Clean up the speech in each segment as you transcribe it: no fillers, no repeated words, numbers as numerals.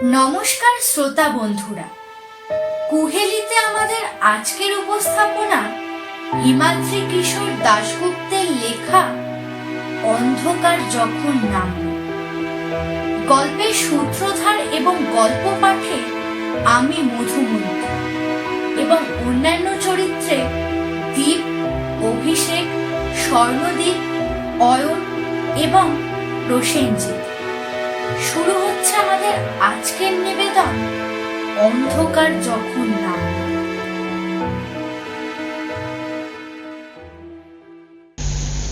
নমস্কার শ্রোতা বন্ধুরা, কুহেলিতে আমাদের আজকের উপস্থাপনা হিমাদ্রি কিশোর দাশগুপ্তের লেখা অন্ধকার যখন নামল। গল্পের সূত্রধার এবং গল্প পাঠে আমি মধুমন্তী এবং অন্যান্য চরিত্রে দীপ, অভিষেক, স্বর্ণদীপ, অয়ন এবং প্রসেনজিৎ। শুরু হচ্ছে আমাদের আজকের নিবেদন অন্ধকার যখন নামল।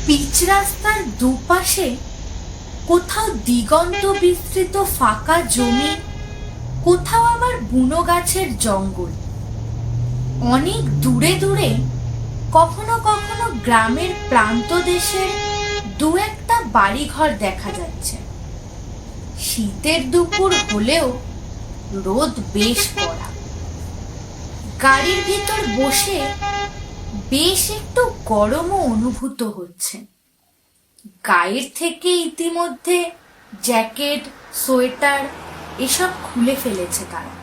পিচ রাস্তার দুপাশে কোথাও দিগন্ত বিস্তৃত ফাঁকা জমি, কোথাও আবার বুনো গাছের জঙ্গল। অনেক দূরে দূরে কখনো কখনো গ্রামের প্রান্ত দেশের দু একটা বাড়িঘর দেখা যাচ্ছে। শীতের দুপুর হলেও রোদ বেশ কড়া। গাড়ির ভিতর বসে বেশ একটু গরমও অনুভূত হচ্ছে। গায়ের থেকে ইতিমধ্যে জ্যাকেট, সোয়েটার এসব খুলে ফেলেছে তারা।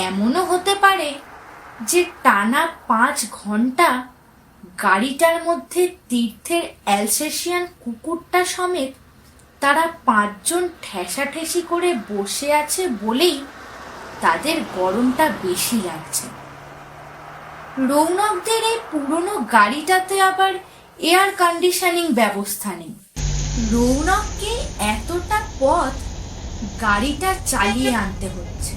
এমনও হতে পারে যে টানা 5 ঘন্টা গাড়িটার মধ্যে তীর্থের অ্যালসেশিয়ান কুকুরটা সমেত তারা 5 জন ঠেসাঠেসি করে বসে আছে বলেই তাদের গরমটা বেশি লাগছে। রৌনকদের এই পুরনো গাড়িটাতে আবার এয়ার কন্ডিশনিং ব্যবস্থা নেই। রৌনককে এতটা পথ গাড়িটা চালিয়ে আনতে হচ্ছে।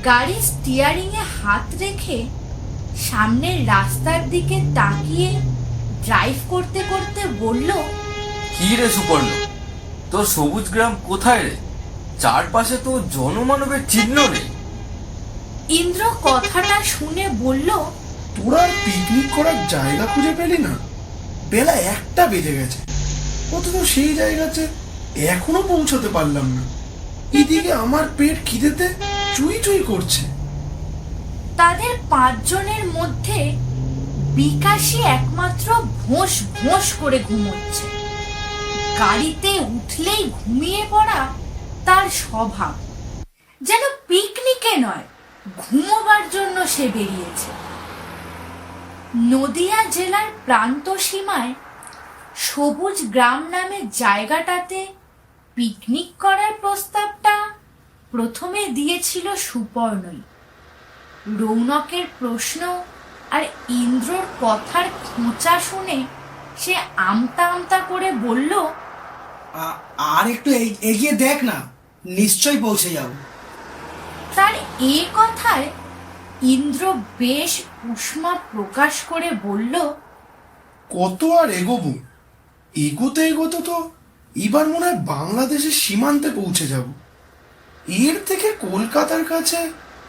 গাড়ির স্টিয়ারিং এ হাত রেখে সামনের রাস্তার দিকে তাকিয়ে ড্রাইভ করতে করতে বলল, কি রে সুপর্ণ, তোর সবুজ গ্রাম কোথায় রে? চারপাশে তো জনমানবের চিহ্ন নেই। ইন্দ্র কথাটা শুনে বলল, তোরা আর পিকনিক করার জায়গা খুঁজে পেলি না? বেলা 1টা বেজে গেছে, অথচ সেই জায়গাতে এখনো পৌঁছতে পারলাম না। এদিকে আমার পেট খিদেতে চুই চুই করছে। তাদের 5 জনের মধ্যে বিকাশী একমাত্র ভোঁস ভোঁস করে ঘুমোচ্ছে। গাড়িতে উঠলেই ঘুমিয়ে পড়া তার স্বভাব। যেন পিকনিকে নয়, ঘুমোবার জন্য সে বেরিয়েছে। নদিয়া জেলার প্রান্ত সীমায় সবুজ গ্রাম নামে জায়গাটাতে পিকনিক করার প্রস্তাবটা প্রথমে দিয়েছিল সুপর্ণই। রৌনকের প্রশ্ন আর ইন্দ্রর কথার খোঁচা শুনে সে আমতা আমতা করে বলল, আর একটু এগিয়ে দেখ না, নিশ্চয়ই পৌঁছে যাব। তার এ কথায় ইন্দ্র বেশ উষ্মা প্রকাশ করে বলল, কত আর এগোবো? এগোতে এগোতে তো এবার মনে হয় বাংলাদেশের সীমান্তে পৌঁছে যাব। এর থেকে কলকাতার কাছে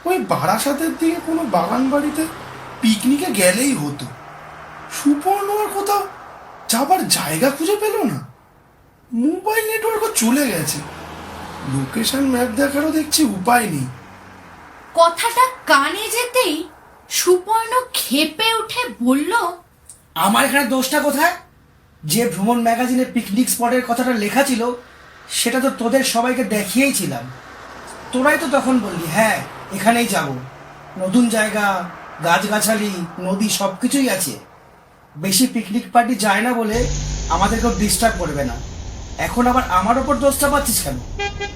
ওই বারাসাতের দিকে কোনো বাগান বাড়িতে পিকনিকে গেলেই হতো। সুপর্ণ আর কোথাও যাবার জায়গা খুঁজে পেল না। মোবাইল নেটওয়ার্কও চলে গেছে। লোকেশন ম্যাপ দেখারও দেখছি উপায় নেই। কথাটা কানে যেতেই সুপর্ণ ক্ষেপে উঠে বলল, আমার এখানে দোষটা কোথায়? যে ভ্রমণ ম্যাগাজিনে পিকনিক স্পটের কথাটা লেখা ছিল সেটা তো তোদের সবাইকে দেখিয়েই ছিলাম। তোরাই তো তখন বললি হ্যাঁ এখানেই যাব, নতুন জায়গা, গাছগাছালি, নদী সবকিছুই আছে। বেশি পিকনিক পার্টি যায় না বলে আমাদেরকেও ডিস্টার্ব করবে না। এখন আবার আমার ওপর দোষটা পাচ্ছিস কেন?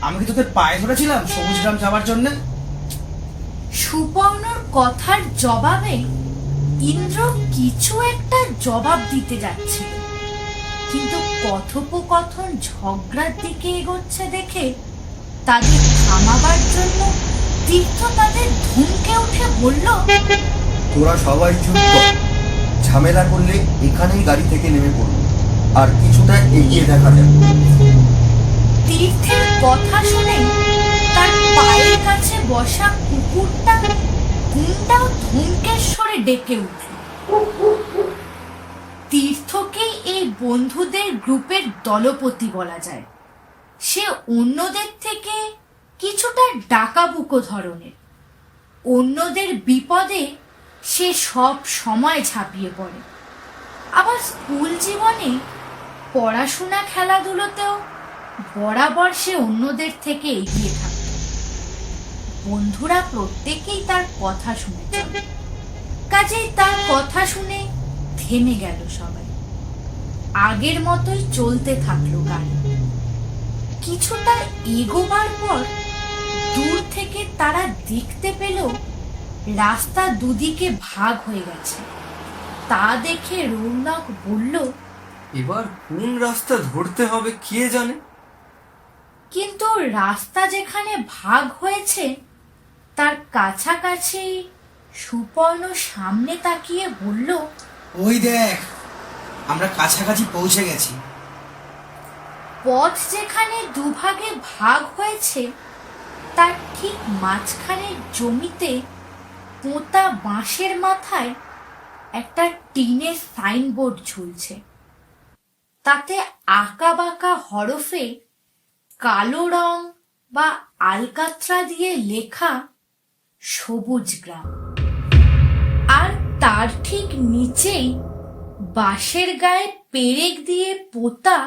আমি কি তোদের পায়ে ধরেছিলাম সবুজ গ্রাম যাওয়ার জন্য? সুপর্ণর কথার জবাবে ইন্দ্র কিছু একটা জবাব দিতে যাচ্ছিল, কিন্তু কথোপকথন ঝগড়ার দিকে এগোচ্ছে দেখে তাদের থামাবার জন্য তীর্থ তাদের ধুমকে উঠে বলল, তোরা সবাই চুপ কর। ঝামেলা করলে এখানেই গাড়ি থেকে নেমে পড়বো, আর কিছুটা এগিয়ে দেখা যাবে। তীর্থের কথা শুনে তার পায়ের কাছে বসা কুকুরটা গুন্ডাও ধূমকেশ্বরে ডেকে উঠল। তীর্থকেই এই বন্ধুদের গ্রুপের দলপতি বলা যায়। সে অন্যদের থেকে কিছুটা ডাকাবুকো ধরনের। অন্যদের বিপদে সে সব সময় ঝাঁপিয়ে পড়ে। আবার স্কুল জীবনে পড়াশোনা খেলাধুলোতেও বরাবর সে অন্যদের থেকে এগিয়ে থাকত। বন্ধুরা প্রত্যেকেই তার কথা শুনে চলে। কাজেই তার কথা শুনে থেমে গেল সবাই। আগের মতোই চলতে থাকলো গাড়ি। কিছুটা এগোবার পর দূর থেকে তারা দেখতে পেল রাস্তা দুদিকে ভাগ হয়ে গেছে। তা দেখে রৌনক বলল, এবার কোন রাস্তা ধরতে হবে কে জানে। কিন্তু রাস্তা যেখানে ভাগ হয়েছে তার কাছাকাছি সুপর্ণ সামনে তাকিয়ে বলল, ওই দেখ, আমরা কাছাকাছি পৌঁছে গেছি। পথ যেখানে দুভাগে ভাগ হয়েছে তার ঠিক মাঝখানের জমিতে পোঁতা বাঁশের মাথায় একটা টিনের সাইনবোর্ড ঝুলছে। তাতে আঁকা বাঁকা হরফে কালো রং বা আলকাত্রা দিয়ে লেখা সবুজ গ্রাম। আর তার ঠিক নিচেই বাঁশের গায়ে পেরেক দিয়ে পোতা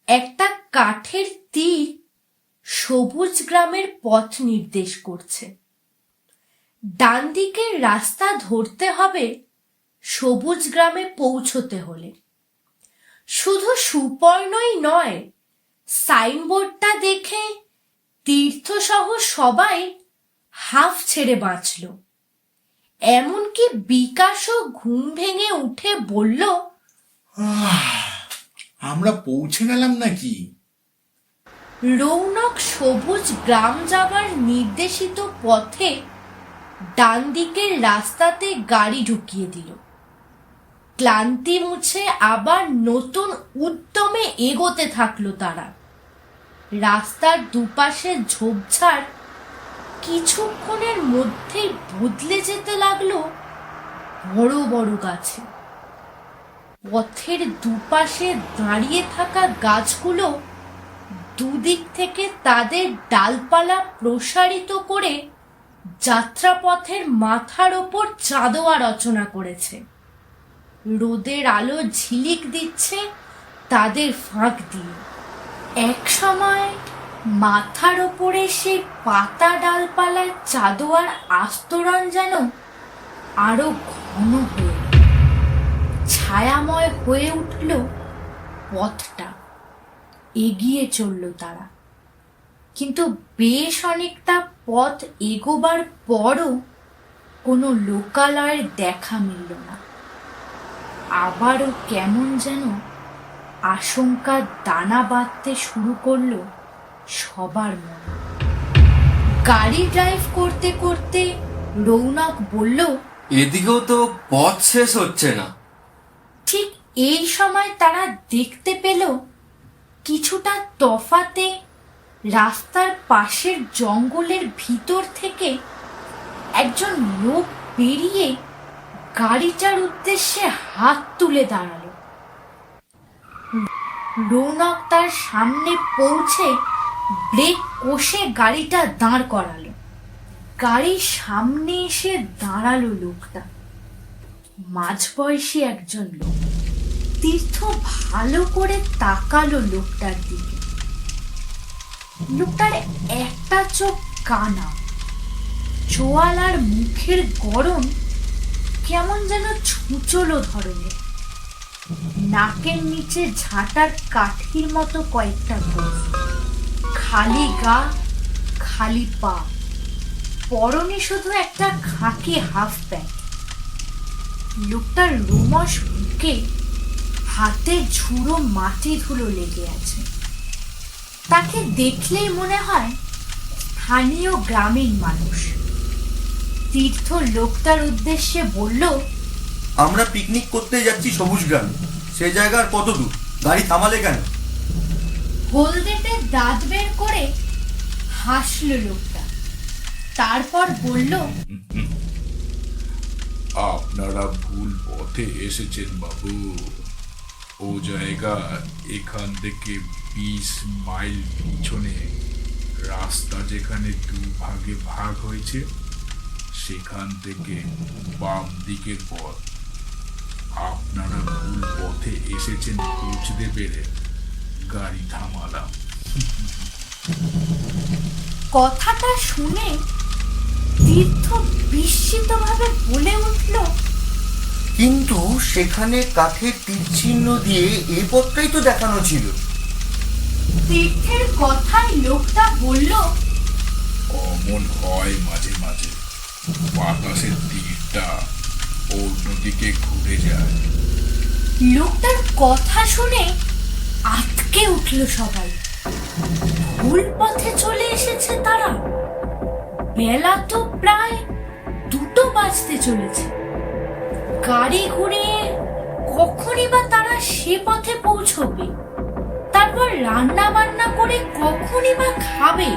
একটা কাঠের তীর সবুজ গ্রামের পথ নির্দেশ করছে। ডান দিকের রাস্তা ধরতে হবে সবুজ গ্রামে পৌঁছতে হলে। শুধু সুপর্ণই নয়, সাইনবোর্ডটা দেখে তীর্থসহ সবাই হাঁফ ছেড়ে বাঁচল। এমনকি বিকাশও ঘুম ভেঙে উঠে বলল, আমরা পৌঁছে গেলাম নাকি? রৌনক সবুজ গ্রাম যাবার নির্দেশিত পথে ডান দিকের রাস্তাতে গাড়ি ঢুকিয়ে দিল। ক্লান্তি মুছে আবার নতুন উদ্যমে এগোতে থাকলো তারা। রাস্তার দুপাশে ঝোপঝাড় কিছুক্ষণের মধ্যেই বদলে যেতে লাগলো বড় বড় গাছে। পথের দুপাশে দাঁড়িয়ে থাকা গাছগুলো দুদিক থেকে তাদের ডালপালা প্রসারিত করে যাত্রাপথের মাথার ওপর চাঁদোয়া রচনা করেছে। রোদের আলো ঝিলিক দিচ্ছে তাদের ফাঁক দিয়ে। এক সময় মাথার ওপরে সেই পাতা ডালপালার চাঁদোয়ার আস্তরণ যেন আরো ঘন হয়ে ছায়াময় হয়ে উঠল পথটা। এগিয়ে চলল তারা, কিন্তু বেশ অনেকটা পথ এগোবার পরও কোনো লোকালয়ের দেখা মিলল না। আবারও কেমন যেন আশঙ্কার দানা বাঁধতে শুরু করলো সবার মনে। গাড়ি ড্রাইভ করতে করতে রৌনক বলল, এদিকেও তো পথ শেষ হচ্ছে না। ঠিক এই সময় তারা দেখতে পেল কিছুটা তফাতে রাস্তার পাশের জঙ্গলের ভিতর থেকে একজন লোক বেরিয়ে গাড়িটার উদ্দেশ্যে হাত তুলে দাঁড়ালো। রৌনক তার সামনে পৌঁছে ব্রেক কষে গাড়িটা দাঁড় করালো। গাড়ির সামনে এসে দাঁড়ালো লোকটা, মাঝবয়সী একজন লোক। তীর্থ ভালো করে তাকালো লোকটার দিকে। লোকটার একটা চোখ কানা, চোয়ালার মুখের গড়ন কেমন যেন ছুঁচলো ধরনের। নাকের নিচে ঝাঁটার কাঠির মতো কয়েকটা গোঁফ। খালি গা, খালি পা, পরনে শুধু একটা খাকি হাফ প্যান্ট। লোকটার রোমশ বুকে হাতে ঝুড়ো মাটি ধুলো লেগে আছে। তাকে দেখলেই মনে হয় স্থানীয় গ্রামীণ মানুষ। তীর্থ লোকটার উদ্দেশ্যে বলল, আমরা পিকনিক করতে যাচ্ছি সবুজ গ্রামে। সেই জায়গা আর কত দূর? গাড়ি থামালে কেন? হলদেটে দাঁত বের করে হাসল লোকটা। তারপর বলল, আপনারা ভুল পথে এসেছেন বাবু। ও জায়গা এখান থেকে 20 মাইল পিছনে। রাস্তা যেখানে দুভাগে ভাগ হয়েছে সেখান থেকে বাম দিকের পথ। আপনারা ভুল পথে এসেছেন বুঝতে পেরে গাড়ি থামালাম। কথাটা শুনে তীর্থ বিস্মিতভাবে বলে উঠল, কিন্তু সেখানে কাঠের তীর চিহ্ন দিয়ে এই পথটাই তো দেখানো ছিল। তীর্থের কথায় লোকটা বলল, অমন হয় মাঝে মাঝে, বাতাসের তীরটা অন্যদিকে ঘুরে যায়। লোকটার কথা শুনে আটকে উঠল সবাই। ভুল পথে চলে এসেছে তারা। বেলা তো প্রায় 2টো বাজতে চলেছে। গাড়ি ঘুরে কখনই বা তারা সে পথে পৌঁছবে? তারপর রান্না বান্না করে কখনই বা খাবে?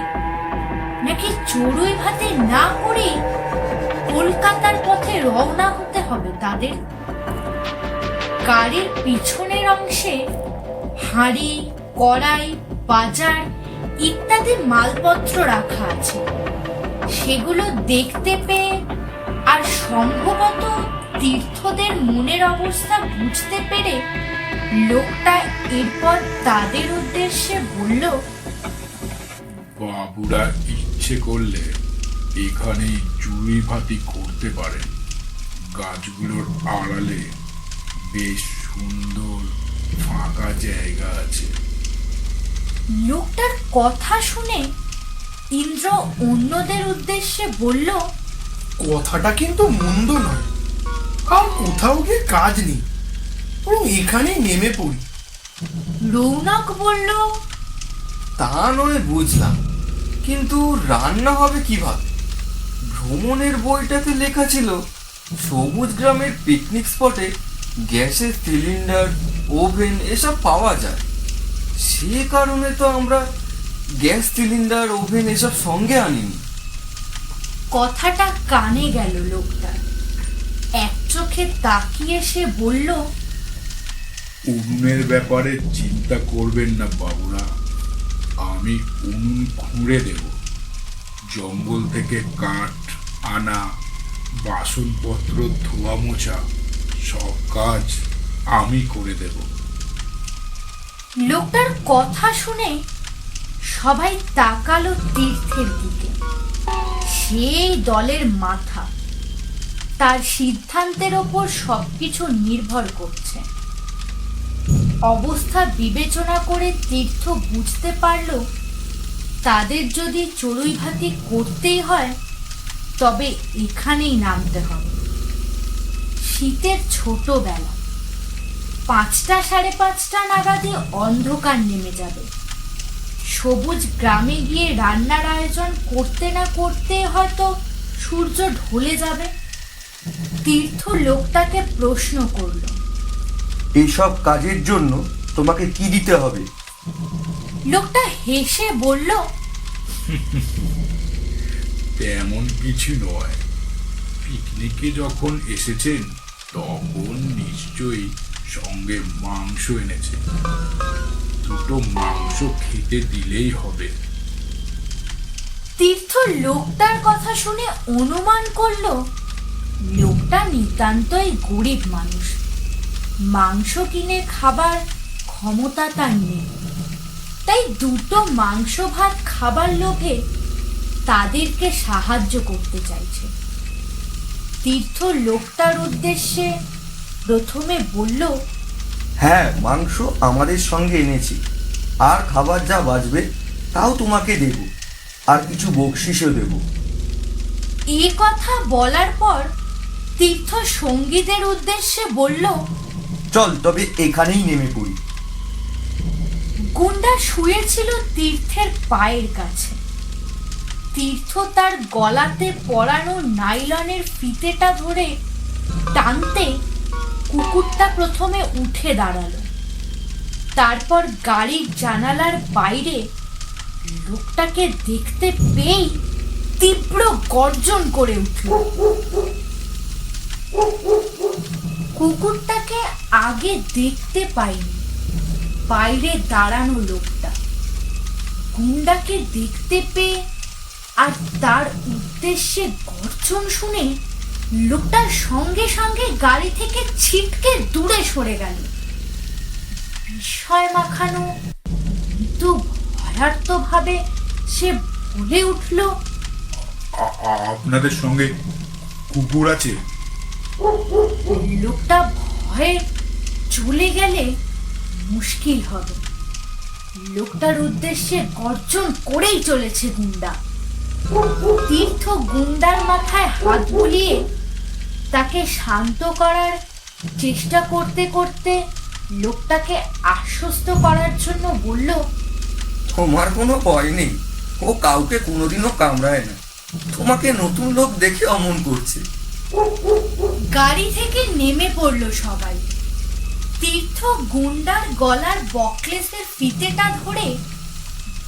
নাকি চড়ুই ভাতে না করে কলকাতার পথে রওনা হতে হবে তাদের? গাড়ির পিছনের অংশে হাঁড়ি, কড়াই, বাজার ইত্যাদি মালপত্র রাখা আছে। সেগুলো দেখতে পেয়ে আর সম্ভবত তীর্থদের মনের অবস্থা বুঝতে পেরে লোকটা এরপর তাদের উদ্দেশ্যে বলল, বাবুরা ইচ্ছে করলে এখানে চুরি ভাতি করতে পারেন। গাছগুলোর আড়ালে বেশ সুন্দর ফাঁকা জায়গা আছে। লোকটার কথা শুনে ইন্দ্র অন্যদের উদ্দেশ্যে বলল, কথাটা কিন্তু মন্দ নয়। আর কোথাও গিয়ে কাজ নেই, বরং এখানেই নেমে পড়ি। রৌনক বলল, তা নয় বুঝলাম, কিন্তু রান্না হবে কিভাবে? ভ্রমণের বইটাতে লেখা ছিল সবুজ গ্রামের পিকনিক স্পটে গ্যাসের সিলিন্ডার, ওভেন এসব পাওয়া যায়। সে কারণে তো আমরা গ্যাস সিলিন্ডার, ওভেন এসব সঙ্গে আনিনি। কথাটা কানে গেল লোকটার। এক চোখে তাকিয়ে সে বলল, উনুনের ব্যাপারে চিন্তা করবেন না বাবুরা, আমি উনুন খুঁড়ে দেব। জঙ্গল থেকে কাঠ আনা, বাসনপত্র ধোয়া মোছা সব কাজ আমি করে দেব। লোকটার কথা শুনে সবাই তাকালো তীর্থের দিকে। সেই দলের মাথা। তার সিদ্ধান্তের ওপর সবকিছু নির্ভর করছে। অবস্থা বিবেচনা করে তীর্থ বুঝতে পারল তাদের যদি চড়ুই ভাতি করতেই হয় তবে এখানেই নামতে হবে। শীতের ছোট বেলা, 5টা সাড়ে 5টা নাগাদে অন্ধকার নেমে যাবে। সবুজ গ্রামে গিয়ে রান্নার আয়োজন করতে না করতে হয়তো সূর্য ঢলে যাবে। তীর্থ লোকটাকে প্রশ্ন করল, এইসব কাজের জন্য তোমাকে কি দিতে হবে? লোকটা হেসে বলল, তেমন কিছু নয়। পিকনিকে যখন এসেছেন তখন নিশ্চয়ই সঙ্গে মাংস এনেছে। 2টো মাংস খেতে দিলেই হবে। তীর্থ লোকটার কথা শুনে অনুমান করল লোকটা নিতান্তই গরিব মানুষ। মাংস কিনে খাবার ক্ষমতা তার নেই। তাই 2টো মাংস ভাত খাবার লোভে তাদেরকে সাহায্য করতে চাইছে। তীর্থ লোকটার উদ্দেশ্যে প্রথমে বলল, হ্যাঁ, মাংস আমাদের সঙ্গে এনেছি, আর খাবার যা বাঁচবে তাও তোমাকে দেব, আর কিছু বকশিসও দেব। এ কথা বলার পর তীর্থ সঙ্গীদের উদ্দেশ্যে বলল, চল তবে এখানেই নেমে পড়ি। গুন্ডা শুয়েছিল তীর্থের পায়ের কাছে। তীর্থ তার গলাতে পরানো নাইলনের ফিতেটা ধরে টানতে কুকুরটা প্রথমে উঠে দাঁড়ালো। তারপর গাড়ির জানালার বাইরে লোকটাকে দেখতে পেয়েই তীব্র গর্জন করে উঠল। কুকুরটাকে আগে দেখতে পাইনি। বাইরে দাঁড়ানো লোকটা গুন্ডাকে দেখতে পেয়ে আর তার উদ্দেশ্যে গর্জন শুনে লোকটার সঙ্গে সঙ্গে গাড়ি থেকে ছিটকে দূরে সরে গেল। বিস্ময় মাখানো কিন্তু ভয়ার্থ ভাবে সে বলে উঠল, আপনাদের সঙ্গে কুকুর আছে? লোকটা ভয়ে চলে গেলে মুশকিল হবে। লোকটার উদ্দেশ্যে গর্জন করেই চলেছে গুন্ডা। তীর্থ গুন্ডার মাথায় হাত বুলিয়ে তাকে শান্ত করার চেষ্টা করতে করতে লোকটাকে আশ্বস্ত করার জন্য বলল, তোমার কোনো ভয় নেই, ও কাউকে কোনোদিনও কামড়ায় না। তোমাকে নতুন লোক দেখে অমন করছে। গাড়ি থেকে নেমে পড়ল সবাই। তীর্থ গুন্ডার গলার বকলেসের ফিতেটা ধরে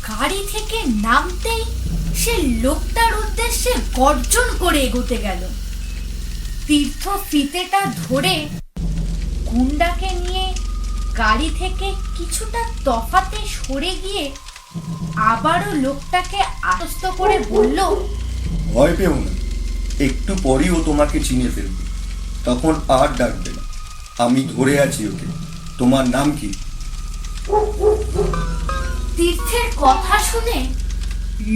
গাড়ি থেকে নামতেই সে লোকটার উদ্দেশ্যে গর্জন করে এগোতে গেল। তীর্থ ফিতেটা ধরে গুন্ডাকে নিয়ে গাড়ি থেকে কিছুটা তফাতে সরে গিয়ে আবারও লোকটাকে আশ্বস্ত করে বলল, ভয় পেও না, একটু পরই ও তোমাকে চিনে ফেলবে, তখন আর ডাকবে না। আমি ধরে আছি ওকে। তোমার নাম কি? তীর্থের কথা শুনে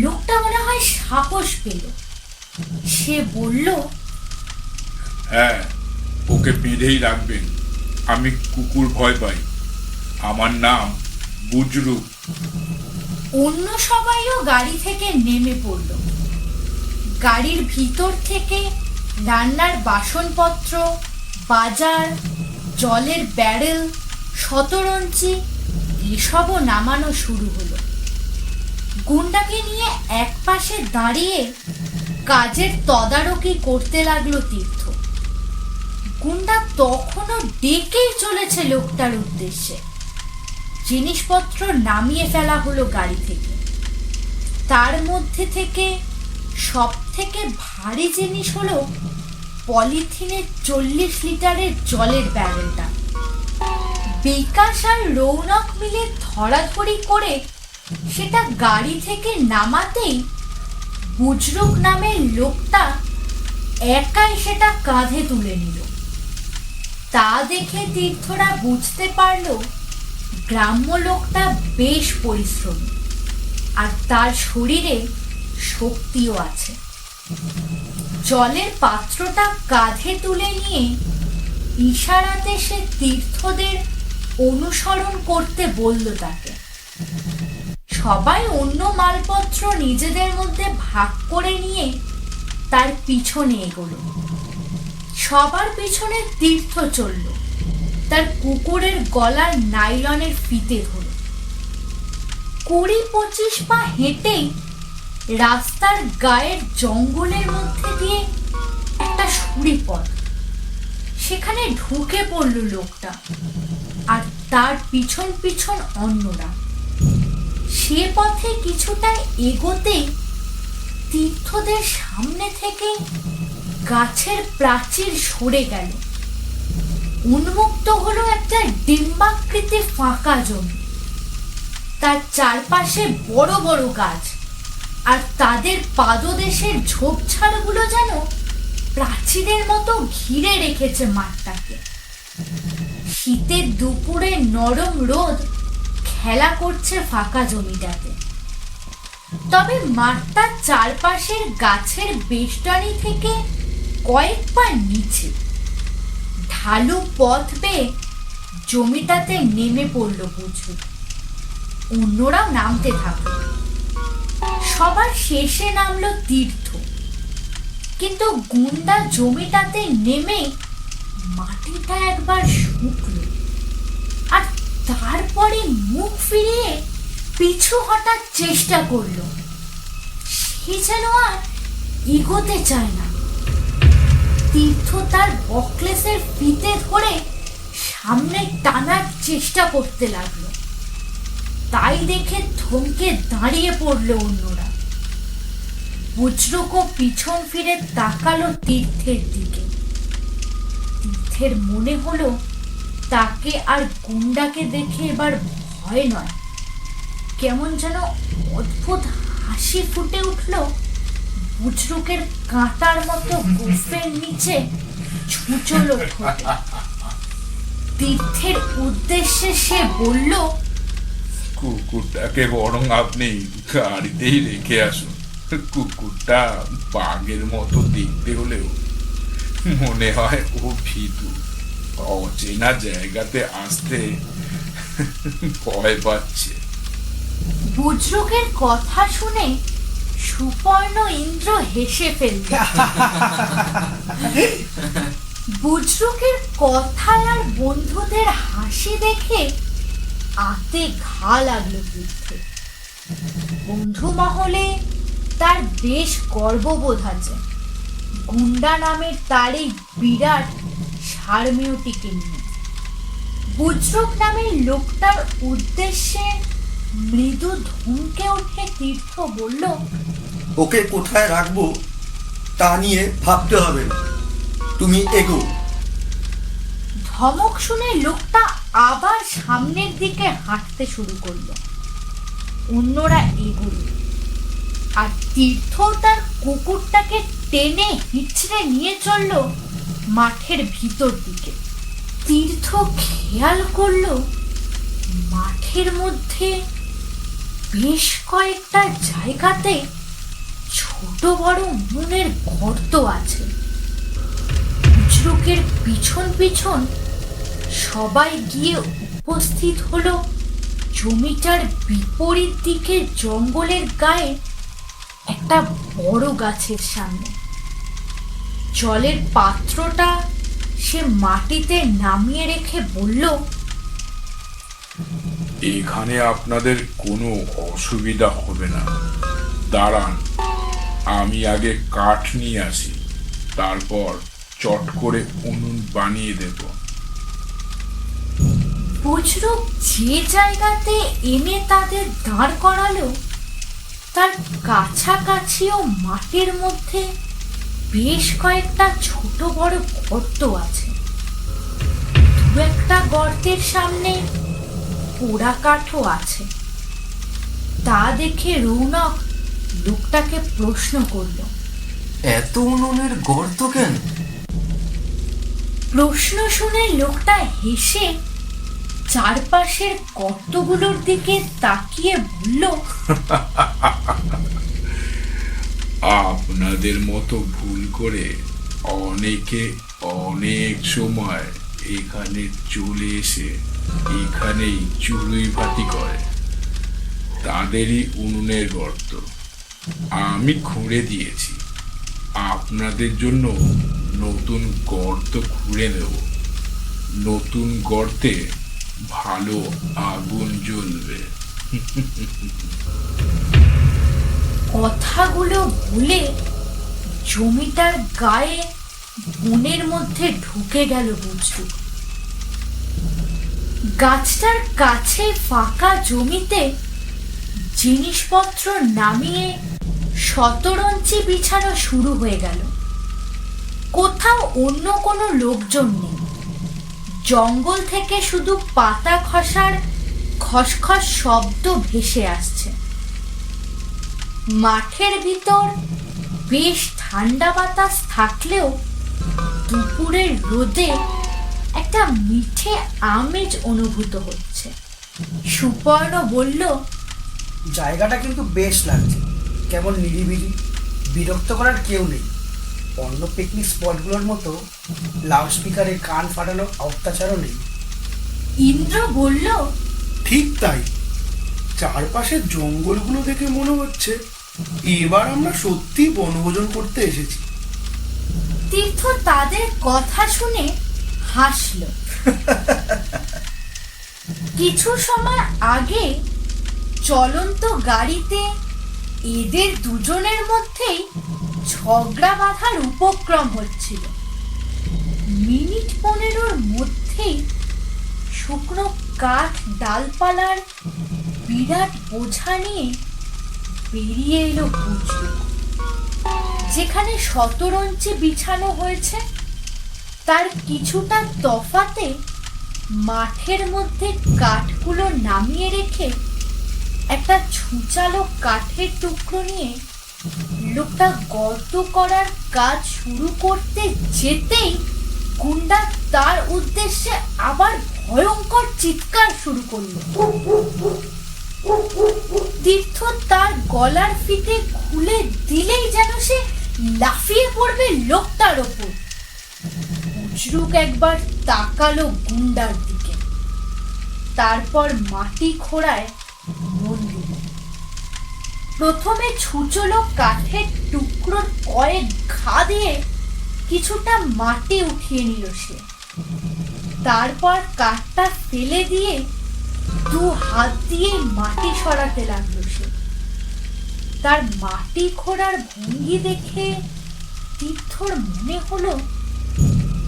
লোকটা মনে হয় সাহস পেল। সে বলল, হ্যাঁ, ওকে বেঁধেই রাখবেন। আমি কুকুর ভয় পাই। আমার নাম বুজরু। অন্য সবাইও গাড়ি থেকে নেমে পড়ল। গাড়ির ভিতর থেকে রান্নার বাসনপত্র, বাজার, জলের ব্যারেল, শতরঞ্চি এসবও নামানো শুরু হলো। গুন্ডাকে নিয়ে একপাশে দাঁড়িয়ে কাজের তদারকি করতে লাগলো তীর্থ। গুন্ডা তখনও ডেকেই চলেছে লোকটার উদ্দেশ্যে। জিনিসপত্র নামিয়ে ফেলা হলো গাড়ি থেকে। তার মধ্যে থেকে সব থেকে ভারী জিনিস হলো পলিথিনের 40 লিটারের জলের ব্যারেলটা। বিকাশ আর রৌনক মিলে ধরাধরি করে সেটা গাড়ি থেকে নামাতেই বুজরুক নামের লোকটা একাই সেটা কাঁধে তুলে নিল। তা দেখে তীর্থরা বুঝতে পারল গ্রাম্য লোকটা বেশ পরিশ্রমী আর তার শরীরে শক্তিও আছে। জলের পাত্রটা কাঁধে তুলে নিয়ে ইশারাতে সে তীর্থদের অনুসরণ করতে বলল তাকে। সবাই অন্য মালপত্র নিজেদের মধ্যে ভাগ করে নিয়ে তার পিছনে এগোলো। সবার পিছনে তীর্থ চলল, তার কুকুরের গলার নাইলনের ফিতে ধরে। 20-25 পা হেঁটেই রাস্তার গায়ের জঙ্গলের মধ্যে দিয়ে একটা সুড়ি পথ। সেখানে ঢুকে পড়ল লোকটা আর তার পিছন পিছন অন্যরা। সে পথে কিছুটা এগোতেই তীর্থদের সামনে থেকে গাছের প্রাচীর সরে গেল। উন্মুক্ত হলো একটা ডিম্বাকৃতি ফাঁকা জমি। তার চারপাশে বড় বড় গাছ আর তাদের পাদদেশের ঝোপঝাড়গুলো যেন প্রাচীরের মতো ঘিরে রেখেছে মাঠটাকে। শীতের দুপুরে নরম রোদ খেলা করছে ফাঁকা জমিটাতে। তবে মাঠটার চারপাশের গাছের বেষ্টনী থেকে কয়েক পা নিচে ঢালু পথ বেয়ে জমিটাতে নেমে পড়ল বুঝু। অন্যরাও নামতে থাকলো। সবার শেষে নামলো তীর্থ। কিন্তু গুন্ডা জমিটাতে নেমে মাটিটা একবার শুকলো আর তারপরে মুখ ফিরিয়ে পিছু হটার চেষ্টা করলো। সে যেন আর এগোতে চায় না। তীর্থ তার বকলেসের ফিতে ধরে সামনে টানার চেষ্টা করতে লাগলো। তাই দেখে থমকে দাঁড়িয়ে পড়লো অন্যরা। বুজরুকও পিছন ফিরে তাকালো তীর্থের দিকে। তীর্থের মনে হলো তাকে আর গুন্ডাকে দেখে এবার ভয় নয়, কেমন যেন অদ্ভুত হাসি ফুটে উঠল বুজরুকের কাঁটার মতো গোফের নিচে ছুঁচলো ঠোঁটে। তীর্থের উদ্দেশ্যে সে বলল, কুকুরটাকে বরং আপনি গাড়িতেই রেখে আসুন। কুকুরটা বাঘের মতো দেখতে হলেও মনে হয় ও ভীতু, অচেনা জায়গাতে আসতে ভয় পাচ্ছে। বুজরুকের কথা শুনে সুপর্ণ ইন্দ্র হেসে ফেলল। বুজরুকের কথায় আর বন্ধুদের হাসি দেখে আতে ঘা লাগলো বৃদ্ধে। বন্ধু মহলে তার বেশ গর্ববোধ আছে গুন্ডা নামের তার এই বিরাট সারমেয়টিকে নিয়ে। বুজরুক নামের লোকটার উদ্দেশ্যে মৃদু ধমকে উঠে তীর্থ বলল, ওকে কোথায় রাখবো তা নিয়ে ভাবতে হবে না, তুমি এগো। ধমক শুনে লোকটা আবার সামনের দিকে হাঁটতে শুরু করলো। অন্যরা এগোল আর তীর্থ তার কুকুরটাকে টেনে হিঁচড়ে নিয়ে চলল মাঠের ভিতর দিকে। তীর্থ খেয়াল করলো মাঠের মধ্যে বেশ কয়েকটা জায়গাতে ছোট বড় উনুনের গর্ত আছে। বুজরুকের পিছন পিছন সবাই গিয়ে উপস্থিত হলো জমিটার বিপরীত দিকে জঙ্গলের গায়ে একটা বড় গাছের সামনে। জলের পাত্রটা সে মাটিতে নামিয়ে রেখে বলল, এখানে আপনাদের কোনো অসুবিধা হবে না, দাঁড়ান, আমি আগে কাঠ নিয়ে আসি, তারপর চট করে উনুন বানিয়ে দেব। বুজরুক যে জায়গাতে এনে তাদের দাঁড় করালো তার কাছাকাছিও মাটির মধ্যে বেশ কয়েকটা ছোট বড় গর্ত আছে। দু একটা গর্তের সামনে পোড়া কাঠও আছে। তা দেখে রৌনক লোকটাকে প্রশ্ন করলো, এত উনুনের গর্ত কেন? প্রশ্ন শুনে লোকটা হেসে চারপাশের গর্তগুলোর দিকে তাকিয়ে বলল, আপনাদের মতো ভুল করে অনেকে অনেক সময় এখানে চলে এসে এখানেই চুড়ুই ভাতি করে, তাদেরই উনুনের গর্ত আমি খুঁড়ে দিয়েছি। আপনাদের জন্য নতুন গর্ত খুঁড়ে নেব, নতুন গর্তে ভালো আগুন জ্বলবে। কথাগুলো বলে জমিটার গায়ে বনের মধ্যে ঢুকে গেল বুজরুক। গাছটার কাছে ফাঁকা জমিতে জিনিসপত্র নামিয়ে শতরঞ্চি বিছানো শুরু হয়ে গেল। কোথাও অন্য কোনো লোকজন নেই। জঙ্গল থেকে শুধু পাতা খসার খসখস শব্দ ভেসে আসছে। মাঠের ভিতর বেশ ঠান্ডা বাতাস থাকলেও দুপুরের রোদে একটা মিঠে আমেজ অনুভূত হচ্ছে। সুপর্ণ বলল, জায়গাটা কিন্তু বেশ লাগছে, কেমন নিরিবিলি, বিরক্ত করার কেউ নেই। অন্য পিকনিক স্পটগুলোর মতো লাউডস্পিকারে কান ফাটানোর অত্যাচারও নেই। ইন্দ্র বলল, ঠিক তাই, চারপাশের জঙ্গলগুলো দেখে মনে হচ্ছে এবার আমরা সত্যি বনভোজন করতে এসেছি। তীর্থ তাদের কথা শুনে হাসল। কিছু সময় আগে চলন্ত গাড়িতে এদের দুজনের মধ্যেই ঝগড়া বাঁধার উপক্রম হচ্ছিল। মিনিট 15 মধ্যেই শুকনো কাঠ ডালপালার বিরাট বোঝা নিয়ে বেরিয়ে এলো বুজরুক। যেখানে শতরঞ্চি বিছানো হয়েছে তার কিছুটা তফাতে মাঠের মধ্যে কাঠগুলো নামিয়ে রেখে একটা ছুঁচালো কাঠের টুকরো নিয়ে লোকটা গর্ত করার কাজ শুরু করতে যেতেই গুন্ডা তার উদ্দেশ্যে আবার ভয়ঙ্কর চিৎকার শুরু করলো। তীর্থ তার গলার ফিতে খুলে দিলেই যেন সে লাফিয়ে পড়বে লোকটার ওপর। বুজরুক একবার তাকালো গুন্ডার দিকে, তারপর মাটি খোঁড়ায় মন দিল। প্রথমে ছুচলো কাঠের টুকরোর কয়েক ঘা দিয়ে কিছুটা মাটি উঠিয়ে নিল সে। তারপর কাঠটা ফেলে দিয়ে দু হাত দিয়ে মাটি সরাতে লাগলো সে। তার মাটি খোঁড়ার ভঙ্গি দেখে তীর্থর মনে হলো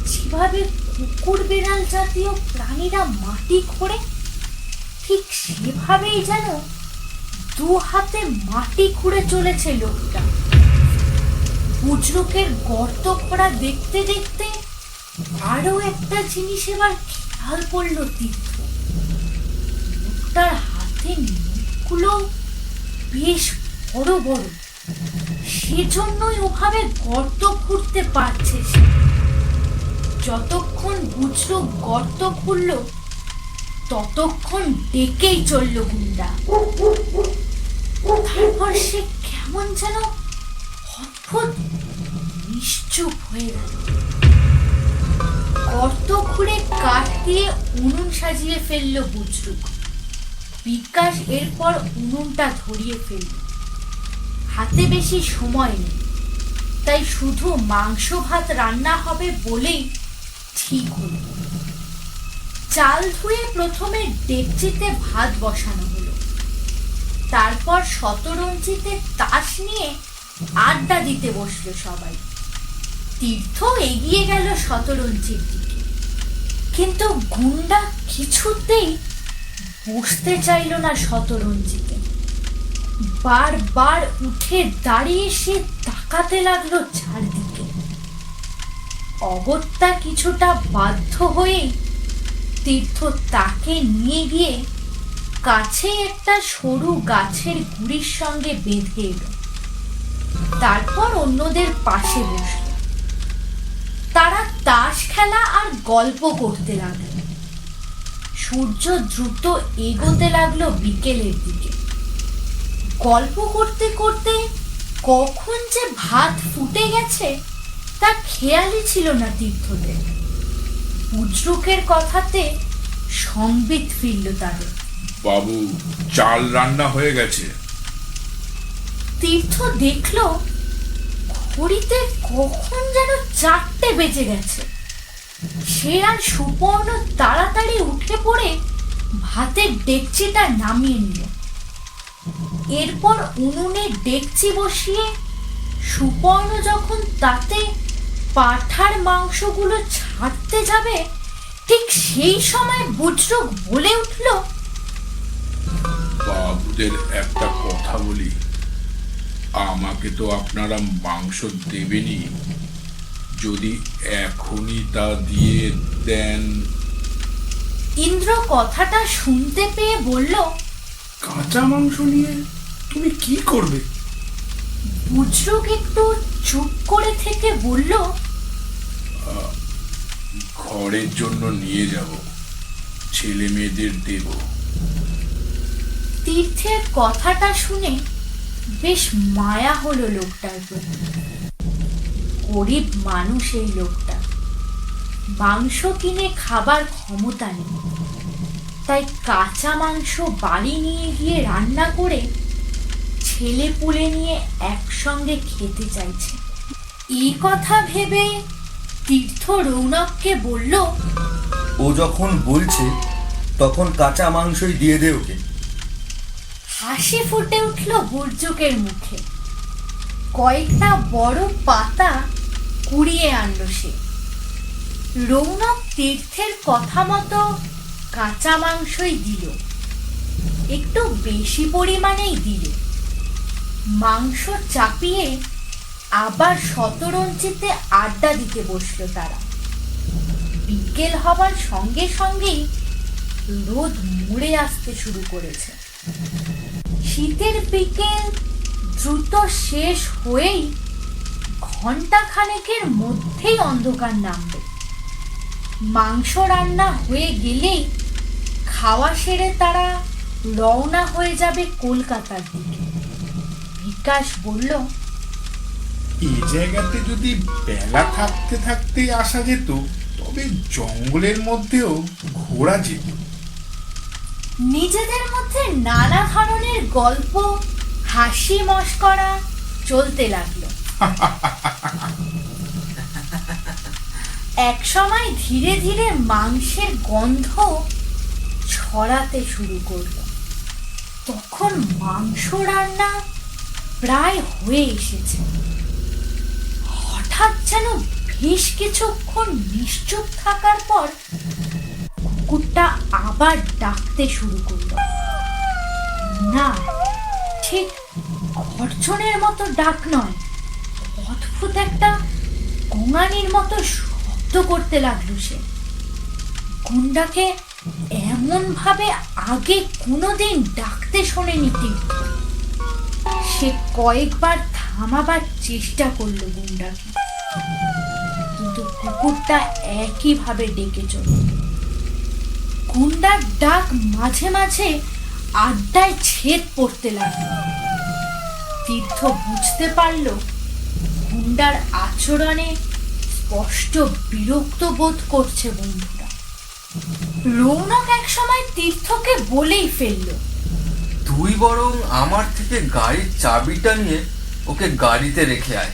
যেভাবে কুকুর বিড়াল জাতীয় প্রাণীরা মাটি খোঁড়ে ঠিক সেভাবেই যেন দু হাতে মাটি খুঁড়ে চলেছে লোকটা। বুজরুকের গর্ত খোঁড়া দেখতে দেখতে আরো একটা জিনিস এবার খেয়াল করলো তীর্থ। লোকটার হাতে মুখগুলো বেশ বড় বড়, সেজন্যই ওভাবে গর্ত খুঁড়তে পারছে সে। যতক্ষণ বুজরুক গর্ত খুঁড়ল ততক্ষণ ডেকেই চলল গুন্ডা। তারপর সে কেমন যেন অদ্ভুত নিশ্চুপ হয়ে গেল। গর্ত খুঁড়ে কাঠ দিয়ে উনুন সাজিয়ে ফেলল বুজরুক। বিকাশ এরপর উনুনটা ধরিয়ে ফেলল। হাতে বেশি সময় নেই, তাই শুধু মাংস ভাত রান্না হবে বলেই ঠিক হলো। চাল ধুয়ে প্রথমে ডেকচিতে ভাত বসানো হলো, তারপর শতরঞ্জিতে তাস নিয়ে আড্ডা দিতে বসলো সবাই। তীর্থ এগিয়ে গেল শতরঞ্জির দিকে, কিন্তু গুন্ডা কিছুতেই বসতে চাইল না শতরঞ্জিতে। বারবার উঠে দাঁড়িয়ে সে তাকাতে লাগলো চারদিকে। অগত্যা কিছুটা বাধ্য হয়ে তীর্থ তাকে নিয়ে গিয়ে কাছে একটা সরু গাছের গুড়ির সঙ্গে বেঁধে এলো। তারপর অন্যদের পাশে বসল। তারা তাস খেলা আর গল্প করতে লাগলো। সূর্য দ্রুত এগোতে লাগলো বিকেলের দিকে। গল্প করতে করতে কখন যে ভাত ফুটে গেছে তা খেয়ালই ছিল না তীর্থদের। বুজরুকের কথাতে সংবিত ফিরল তাদের। বাবু, চাল রান্না হয়ে গেছে। তীর্থ দেখল ঘড়িতে কখন যেন 4টে বেজে গেছে। সে আর সুপর্ণ তাড়াতাড়ি উঠে পড়ে ভাতের ডেকচিটা নামিয়ে নিল। এরপর উনুনে ডেকচি বসিয়ে সুপর্ণ যখন তাতে পাঁঠার মাংসগুলো ছাড়তে যাবে ঠিক সেই সময় বুজরুক বলে উঠল, বাবুদের একটা কথা বলি, আমাকে তো আপনারা মাংস দেবেনই, যদি এখনই তা দিয়ে দেন। ইন্দ্র কথাটা শুনতে পেয়ে বলল, কাঁচা মাংস নিয়ে তুমি কি করবে? বুজরুক একটু চুপ করে থেকে বলল, ঘরের জন্য নিয়ে যাব, ছেলে মেয়েদের দেব। তীর্থের কথাটা শুনে বেশ মায়া হলো লোকটার প্রতি। গরিব মানুষ এই লোকটা, মাংস কিনে খাবার ক্ষমতা নেই, তাই কাঁচা মাংস বাড়ি নিয়ে গিয়ে রান্না করে ছেলে পুলে নিয়ে একসঙ্গে খেতে চাইছে। এই কথা ভেবে তীর্থ রৌনককে বলল, ও যখন বলছে তখন কাঁচা মাংসই দিয়ে দে ওকে। হাসি ফুটে উঠল বুজরুকের মুখে। কয়েকটা বড় পাতা কুড়িয়ে আনলো সে। রৌনক তীর্থের কথা মতো কাঁচা মাংসই দিল, একটু বেশি পরিমাণেই দিল। মাংস চাপিয়ে আবার শতরঞ্জিতে আড্ডা দিতে বসলো তারা। বিকেল হবার সঙ্গে সঙ্গেই রোদ মুড়ে আসতে শুরু করেছে। শীতের বিকেল দ্রুত শেষ হয়েই ঘন্টা খানেকের মধ্যেই অন্ধকার নামবে। মাংস রান্না হয়ে গেলেই খাওয়া সেরে তারা রওনা হয়ে যাবে কলকাতার দিকে। বিকাশ বলল, এই জায়গাতে যদি বেলা থাকতে থাকতেই আসা যেত তবে জঙ্গলের মধ্যেও ঘোরা যেত। নিজেদের মধ্যে নানা ধরনের গল্প, হাসি মশকরা চলতে লাগলো। এক সময় ধীরে ধীরে মাংসের গন্ধ ছড়াতে শুরু করলো। তখন মাংস রান্না প্রায় হয়ে এসেছে। হঠাৎ যেন বেশ কিছুক্ষণ নিশ্চুপ থাকার পর কুকুরটা আবার ডাকতে শুরু করলো। না, ঠিক গর্জনের মতো ডাক নয়, অদ্ভুত একটা গোঙানির মতো শব্দ করতে লাগলো সে। গুন্ডাকে এমন ভাবে আগে কোনোদিন ডাকতে শোনেনি তীর্থ। সে কয়েকবার থামাবার চেষ্টা করলো গুন্ডাকে, কিন্তু কুকুরটা একইভাবে ডেকে চলল। গুন্ডার ডাক মাঝে মাঝে আড্ডায় ছেদ পড়তে লাগলো। তীর্থ বুঝতে পারল গুন্ডার আচরণে স্পষ্ট বিরক্ত বোধ করছে বন্ধুরা। রৌনক একসময় তীর্থকে বলেই ফেলল, তুই বরং আমার থেকে গাড়ির চাবিটা নিয়ে ওকে গাড়িতে রেখে আয়।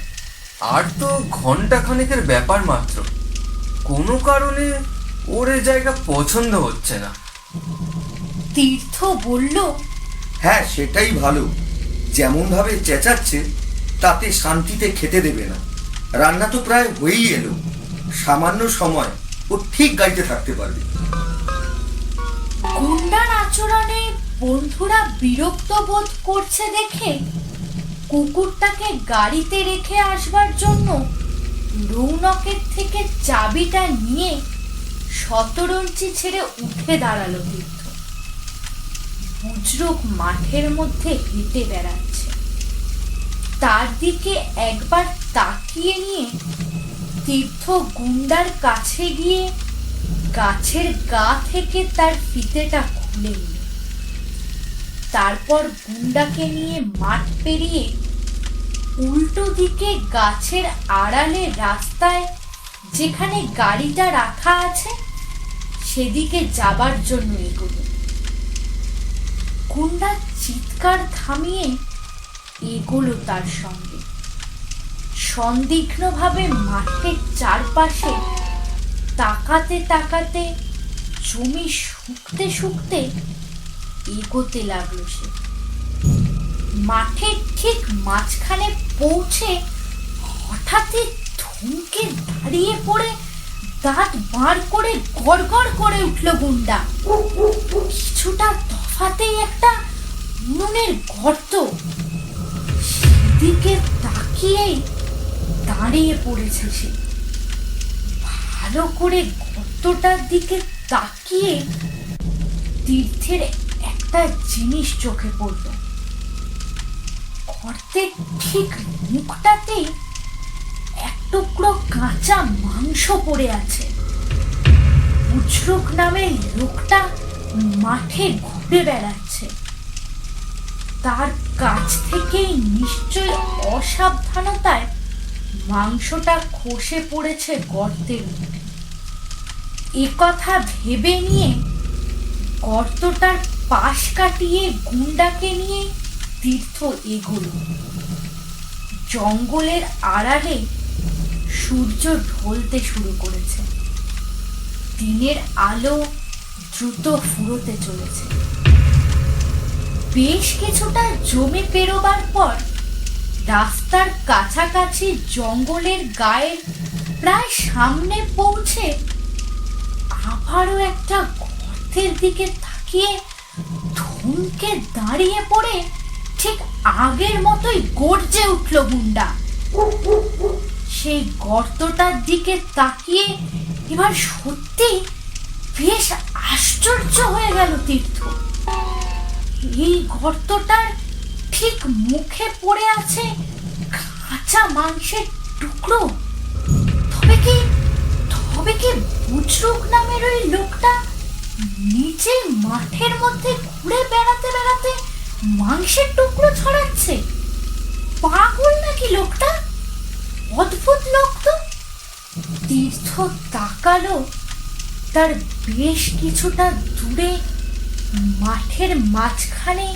আর তো ঘন্টা খানেকের ব্যাপার মাত্র, কোনো কারণে ওর এ জায়গা পছন্দ হচ্ছে না। তীর্থ বলল, হ্যাঁ, সেটাই ভালো। যেমনভাবে চেঁচাচ্ছে তাতে শান্তিতে খেতে দেবে না। রান্না তো প্রায় হয়েই এলো, সামান্য সময় ও ঠিক গাড়িতে থাকতে পারবে। গুন্ডার আচরণে বন্ধুরা বিরক্ত বোধ করছে দেখে কুকুরটাকে গাড়িতে রেখে আসবার জন্য রৌনকের থেকে চাবিটা নিয়ে শতরঞ্চি ছেড়ে উঠে দাঁড়ালো তীর্থ। বুজরুক মাঠের মধ্যে হেঁটে বেড়াচ্ছে। তার দিকে একবার তাকিয়ে নিয়ে তীর্থ গুন্ডার কাছে গিয়ে গাছের গা থেকে তার ফিতেটা খুলে নিল। তারপর গুন্ডাকে নিয়ে মাঠ পেরিয়ে উল্টো দিকে গাছের আড়ালে রাস্তায় যেখানে গাড়িটা রাখা আছে সেদিকে যাবার জন্য এগোলো। গুন্ডা চিৎকার থামিয়ে এগোলো তার সঙ্গে। সন্দিগ্ধভাবে মাঠের চারপাশে তাকাতে তাকাতে জমি শুকতে শুকতে এগোতে লাগলো সে। মাঠের ঠিক মাঝখানে পৌঁছে হঠাৎই থমকে দাঁড়িয়ে পড়ে দাঁত বার করে গড়গড় করে উঠল গুন্ডা। কিছুটা তফাতেই একটা উনুনের গর্ত, সেদিকে তাকিয়েই দাঁড়িয়ে পড়েছে সে। ভালো করে গর্তটার দিকে তাকিয়ে তীর্থের একটা জিনিস চোখে পড়ল। গর্তের ঠিক মুখটাতেই এক টুকরো কাঁচা মাংস পড়ে আছে। বুজরুক নামের লোকটা মাঠে ঘুরে বেড়াচ্ছে। তার কাছ থেকেই নিশ্চয় অসাবধানতায় মাংসটা খসে পড়েছে গর্তের মধ্যে। এ কথা ভেবে নিয়ে গর্তটার পাশ কাটিয়ে গুন্ডাকে নিয়ে তীর্থ এগোলো। জঙ্গলের আড়ালে সূর্য ঢলতে শুরু করেছে। দিনের আলো দ্রুত ফুরোতে চলেছে। বেশ কিছুটা জমি পেরোবার পর রাস্তার কাছাকাছি জঙ্গলের গায়ের প্রায় সামনে পৌঁছে আবারও একটা গর্তের দিকে তাকিয়ে থমকে দাঁড়িয়ে পড়ে ঠিক আগের মতোই গর্জে উঠল গুন্ডা। সেই গর্তটার দিকে তাকিয়ে এবার সত্যি বেশ আশ্চর্য হয়ে গেল তীর্থ। এই গর্তটার ঠিক মুখে পড়ে আছে কাঁচা মাংসের টুকরো। তবে কি বুজরুক নামের ওই লোকটা নিচে মাঠের মধ্যে ঘুরে বেড়াতে বেড়াতে মাংসের টুকরো ছড়াচ্ছে। পাগল নাকি লোকটা? অদ্ভুত লোক তো। তীর্থ তাকালো, তার বেশ কিছুটা দূরে মাঠের মাঝখানে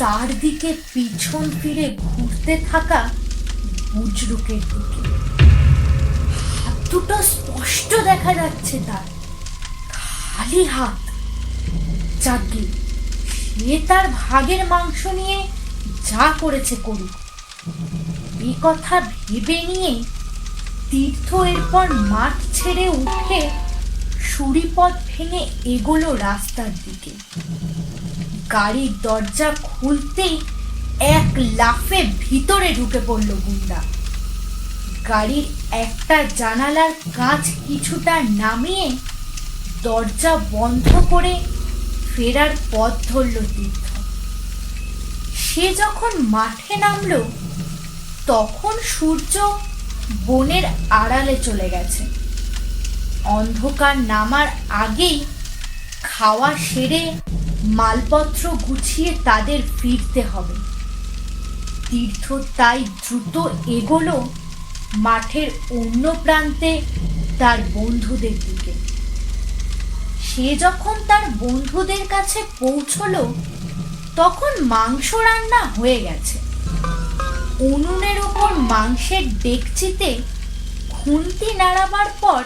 তার দিকে পিছন ফিরে ঘুরতে থাকা বুজরুকের দিকে। হাত দুটো স্পষ্ট দেখা যাচ্ছে তার, খালি হাত। যাকে সে তার ভাগের মাংস নিয়ে যা করেছে করুক, এই কথা ভেবে নিয়ে তীর্থ এরপর মাঠ ছেড়ে উঠে সুড়িপথ ভেঙে এগোলো রাস্তার দিকে। গাড়ির দরজা খুলতেই এক লাফে ভিতরে ঢুকে পড়ল গুন্ডা। গাড়ির একটা জানালার কাঁচ কিছুটা নামিয়ে দরজা বন্ধ করে ফেরার পথ ধরল তীর্থ। সে যখন মাঠে নামলো তখন সূর্য বনের আড়ালে চলে গেছে। অন্ধকার নামার আগেই খাওয়া সেরে মালপত্র গুছিয়ে তাদের ফিরতে হবে। তীর্থ তাই দ্রুত এগোলো মাঠের অন্য প্রান্তে তার বন্ধুদের দিকে। সে যখন তার বন্ধুদের কাছে পৌঁছলো তখন মাংস রান্না হয়ে গেছে। উনুনের ওপর মাংসের ডেকচিতে খুন্তি নাড়াবার পর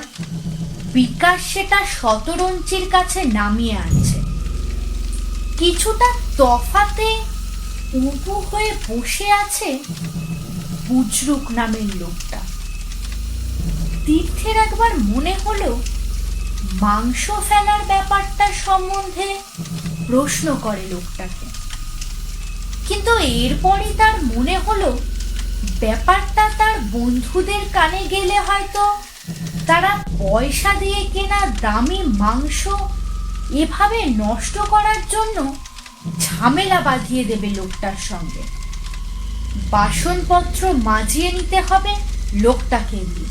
বিকাশ সেটা শতরঞ্চির কাছে নামিয়ে আনছে। কিছুটা তফাতে উবু হয়ে বসে আছে বুজরুক নামের লোকটা। তীর্থের একবার মনে হলো মাংস ফেলার ব্যাপারটা সম্বন্ধে প্রশ্ন করে লোকটাকে, কিন্তু এরপরই তার মনে হলো ব্যাপারটা তার বন্ধুদের কানে গেলে হয়তো তারা পয়সা দিয়ে কেনা দামি মাংস এভাবে নষ্ট করার জন্য ঝামেলা বাঁধিয়ে দেবে লোকটার সঙ্গে। বাসনপত্র মাজিয়ে নিতে হবে লোকটাকে দিয়ে।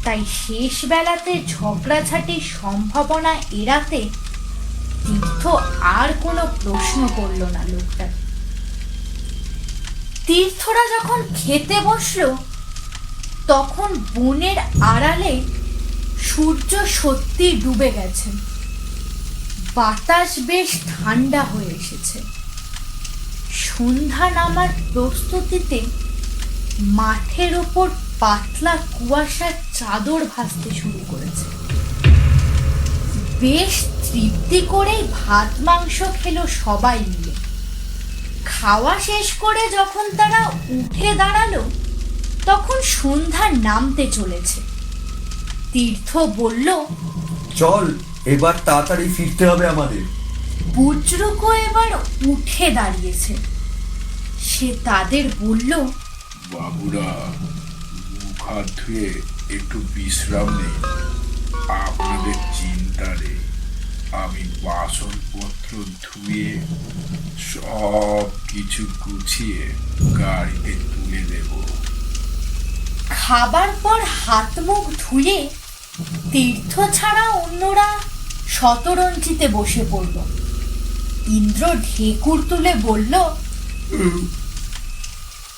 তাই শেষ বেলাতে ঝগড়াঝাটির সম্ভাবনা এড়াতে তীর্থ আর কোনো প্রশ্ন করল না লোকটাকে। তীর্থরা যখন খেতে বসলো তখন বনের আড়ালে সূর্য সত্যি ডুবে গেছে। বাতাস বেশ ঠান্ডা হয়ে এসেছে। সন্ধ্যা নামার প্রস্তুতিতে মাঠের ওপর পাতলা কুয়াশার চাদর ভাসতে শুরু করেছে। বেশ তৃপ্তি করেই ভাত মাংস খেলো সবাই মিলে। খাওয়া শেষ করে যখন তারা উঠে দাঁড়ালো তখন সন্ধ্যা নামতে চলেছে। তীর্থ বলল, চল এবার তাড়াতাড়ি ফিরতে হবে আমাদের। বুজরুকও এবার উঠে দাঁড়িয়েছে। সে তাদের বলল, বাবুরা, মুখ হাত ধুয়ে একটু বিশ্রাম নেই। আপনাদের চিন্তারে আমি বাসনপত্র ধুয়ে সব কিছু গুছিয়ে গাড়িতে তুলে দেব। খাবার পর হাত মুখ ধুয়ে তীর্থ ছাড়া অন্যরা শতরঞ্চিতে বসে পড়ল। ইন্দ্র ঢেকুর তুলে বলল,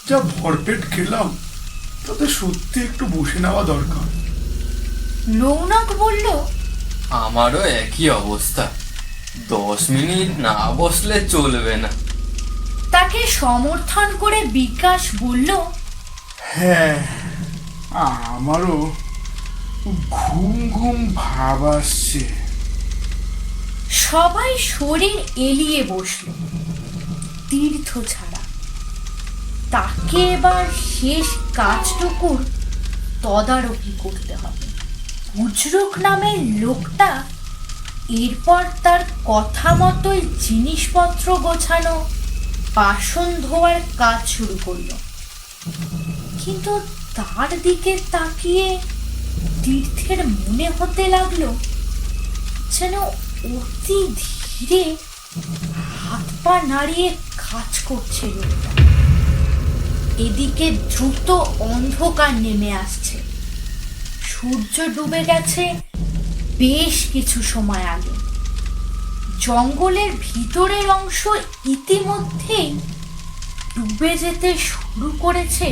যা ভরপেট খেলাম তাতে সত্যি একটু বসে নেওয়া দরকার। রৌনক বলল, আমারও একই অবস্থা, 10 মিনিট না বসলে চলবে না। তাকে সমর্থন করে বিকাশ বলল, হ্যাঁ, আমারও ঘুম ঘুম ভাব আসছে। সবাই শরীর এলিয়ে বসল তীর্থ ছাড়া। তাকে এবার শেষ কাজটুকুর তদারকি করতে হবে। বুজরুক নামের লোকটা এরপর তার কথা মতোই জিনিসপত্র গোছানো, বাসন ধোয়ার কাজ শুরু করলো। কিন্তু তার দিকে তাকিয়ে তীর্থের মনে হতে লাগলো যেন অতি ধীরে হাত পা নাড়িয়ে কাজ করছে লোকটা। এদিকে দ্রুত অন্ধকার নেমে আসছে। সূর্য ডুবে গেছে বেশ কিছু সময় আগে। জঙ্গলের ভিতরের অংশ ইতিমধ্যেই ডুবে যেতে শুরু করেছে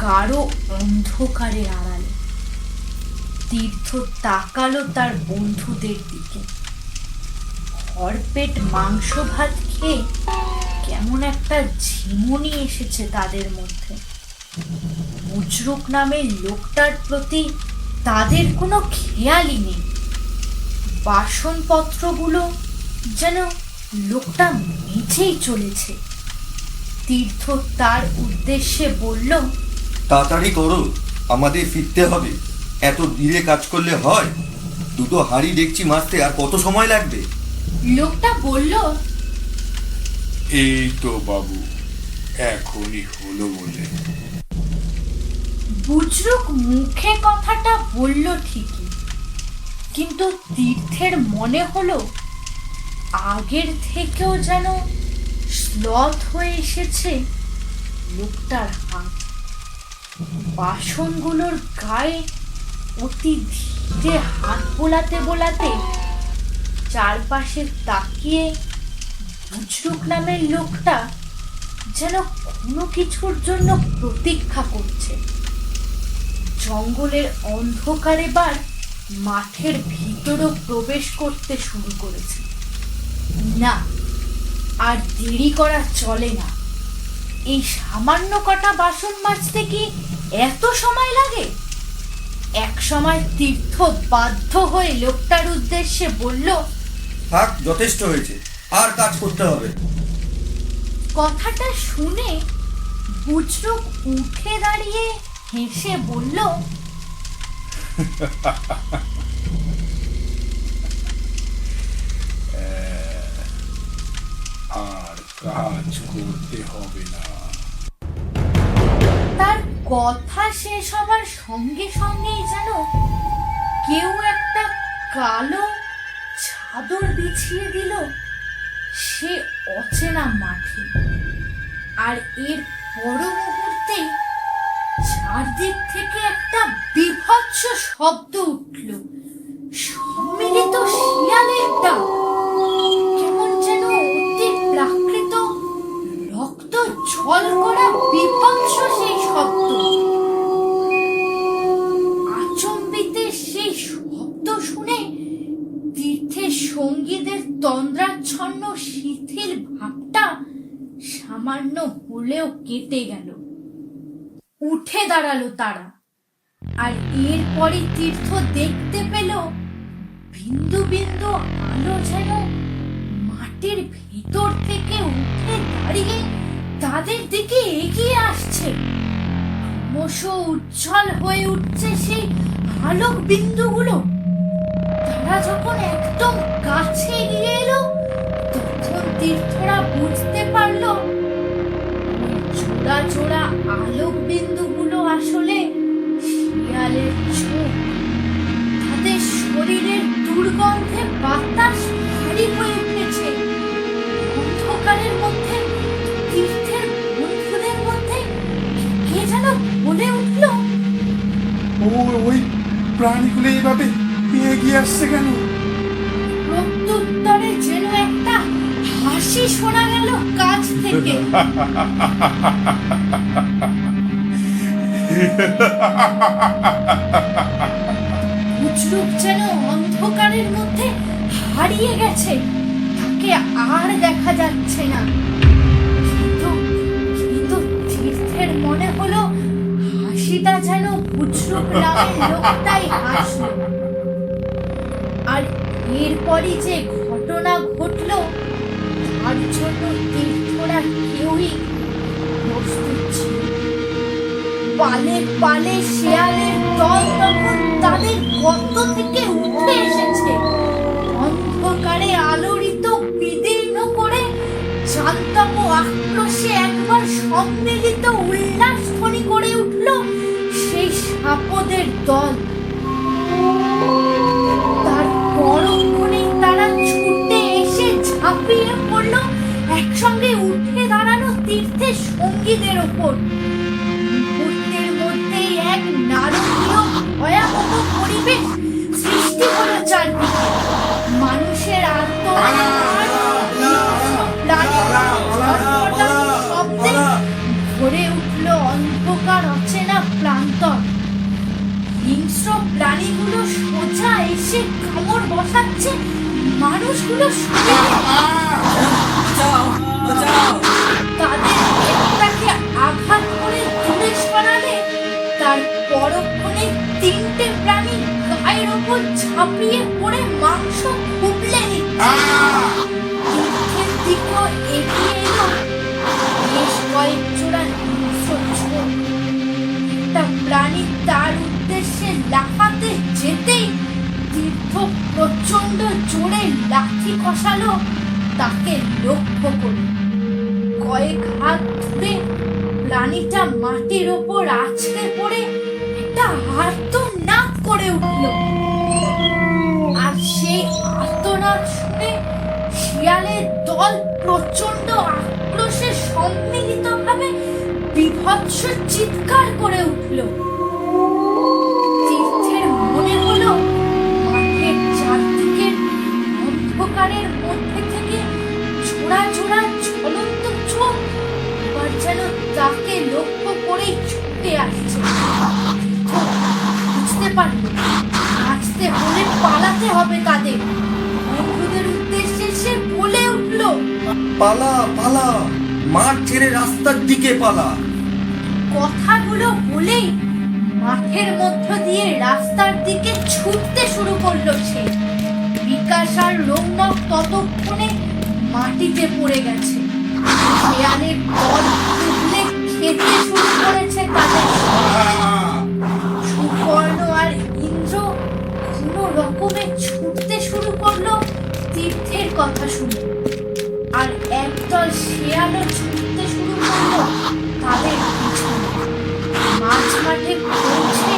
গাঢ় অন্ধকারের আড়ালে। তীর্থ তাকালো তার বন্ধুদের দিকে। ভরপেট মাংস ভাত খেয়ে কেমন একটা ঝিমুনি এসেছে তাদের মধ্যে। মুজরুক নামের লোকটার প্রতি তাদের কোনো খেয়ালই নেই। বাসনপত্রগুলো যেন লোকটা মেঝেই চলেছে। তীর্থ তার উদ্দেশ্যে বলল, তাড়াতাড়ি করো, আমাদের ফিরতে হবে। এত ধীরে কাজ করলে হয়? দুটো হাঁড়ি দেখছি মাজতে আর কত সময় লাগবে? লোকটা বলল, এই তো বাবু, এখনই হলো বলে। বুজরুক মুখে কথাটা বলল ঠিকই, কিন্তু তীর্থের মনে হলো আগের থেকেও যেন স্লথ হয়ে এসেছে লোকটার হাত। বাসনগুলোর গায়ে অতি ধীরে হাত বোলাতে বোলাতে চারপাশে তাকিয়ে বুজরুক নামের লোকটা যেন কোনো কিছুর জন্য প্রতীক্ষা করছে। জঙ্গলের অন্ধকার এবার মাঠের ভিতরও প্রবেশ করতে শুরু করেছে। না, আর দেরি করা চলে না। এই সামান্য কটা বাসন মাজতে কি এত সময় লাগে? এক সময় তীর্থ বাধ্য হয়ে লোকটার উদ্দেশ্যে বলল, থাক, যথেষ্ট হয়েছে, আর কাজ করতে হবে। কথাটা শুনে বুজরুক উঠে দাঁড়িয়ে হেসে বলল, আর কাজ করতে হবে না। তার কথা শেষ হবার সঙ্গে সঙ্গেই যেন কেউ একটা কালো চাদর বিছিয়ে দিল সে অচেনা মাঠে। আর এর পর মুহূর্তে চারদিক থেকে একটা বিভৎস শব্দ উঠল, সম্মিলিত শিয়ালের ডাক। কেমন যেন অতি প্রাকৃত রক্ত জল করা বিভৎস সেই শব্দ। আচম্বিতে সেই শব্দ শুনে তীর্থের সঙ্গীদের তন্দ্রাচ্ছন্ন শিথিল ভাবটা সামান্য হলেও কেটে গেল। উঠে দাঁড়ালো তারা। আর এরপরই তীর্থ দেখতে পেল বিন্দু বিন্দু আলো যেন মাটির ভিতর থেকে উঠে দাঁড়িয়ে তাদের দিকে এগিয়ে আসছে। ক্রমশ উজ্জ্বল হয়ে উঠছে সেই আলোক বিন্দুগুলো। তারা যখন একদম কাছে এগিয়ে এলো, তখন তীর্থরা বুঝতে পারলো জোড়া জোড়া আলোক বিন্দুগুলো আসলে শিয়ালের চোখ। তাদের শরীরের দুর্গন্ধে বাতাস ভারী হয়ে উঠেছে। অন্ধকারের মধ্যে তীর্থের বন্ধুদের মধ্যে কে যেন বলে উঠল, ওই প্রাণীগুলো এইভাবে এগিয়ে আসছে কেন? প্রত্যুত্তরে যেন একটা হাসি শোনা গেল কাছ থেকে। বুজরুক যেন অন্ধকারের মধ্যে হারিয়ে গেছে, তাকে আর দেখা যাচ্ছে না। কিন্তু তীর্থের মনে হলো হাসিটা যেন বুজরুক নামের লোকটাই হাসলো। আর এরপরই যে ঘটনা ঘটলো তার জন্য তীর্থরা কেউই প্রস্তুত ছিল। পালে পালে শিয়ালের দল তখন তাদের গর্ত থেকে উঠে এসেছে। অন্ধকারে আলোড়িত বিদীর্ণ করে জান্তব আক্রোশে একবার সম্মিলিত উল্লাস ধ্বনি করে উঠল সেই সাপদের দল। তার পরক্ষণেই তারা ছুটে এসে ঝাঁপিয়ে পড়ল একসঙ্গে উঠে দাঁড়ানো তীর্থের সঙ্গীদের ওপর। মুহূর্তের মধ্যেই এক নারকীয় ভয়াবহ পরিবেশ সৃষ্টি হলো চারদিকে। মানুষের আত্মা শব্দে ভরে উঠল অন্ধকার অচেনা প্রান্তর। হিংস্র প্রাণীগুলো সোজা এসে কামড় বসাচ্ছে মানুষগুলো তাদের একটাকে আঘাত করে দূরে সরালে তার পরক্ষণে তিনটে প্রাণী গায়ের ওপর ঝাঁপিয়ে পড়ে মাংস খুবলে মুখের দিকেও এগিয়ে এলো বেশ কয়েক জোড়া হিংস্র ঝোঁক। একটা প্রাণী তার উদ্দেশ্যে লাফাতে যেতেই তীর্থ প্রচন্ড জোরে লাঠি খসালো তাকে লক্ষ্য করে। কয়েক হাত দূরে প্রাণীটা মাটির ওপর আছড়ে পড়ে একটা আর্তনাদ করে উঠল। আর সেই আর্তনাদ শুনে শিয়ালের দল প্রচন্ড আক্রোশে সম্মিলিতভাবে বিভৎস চিৎকার করে উঠল। তীর্থের মনে হলো মাঠের চারদিকের অন্ধকারের মধ্যে থেকে জোড়া জোড়া ঝলন্ত চোখ এবার যেন তাকে লক্ষ্য করেই ছুটে আসছে। বুঝতে পারল বাঁচতে হলে পালাতে হবে তাদের। বন্ধুদের উদ্দেশ্যে সে বলে উঠল, পালা পালা, মাঠ ছেড়ে রাস্তার দিকে পালা। কথাগুলো বলেই মাঠের মধ্য দিয়ে রাস্তার দিকে ছুটতে শুরু করলো সে। বিকাশ আর রৌনক ততক্ষণে মাটিতে পড়ে গেছে। শেয়ালের দল তুলে খেতে শুরু করেছে তাদের। সুবর্ণ আর ইন্দ্র কোনো রকমে ছুটতে শুরু করলো তীর্থের কথা শুনে। আর একদল শেয়ালও ছুটতে শুরু করলো তাদের পিছনে। মাঝ মাঠে পৌঁছে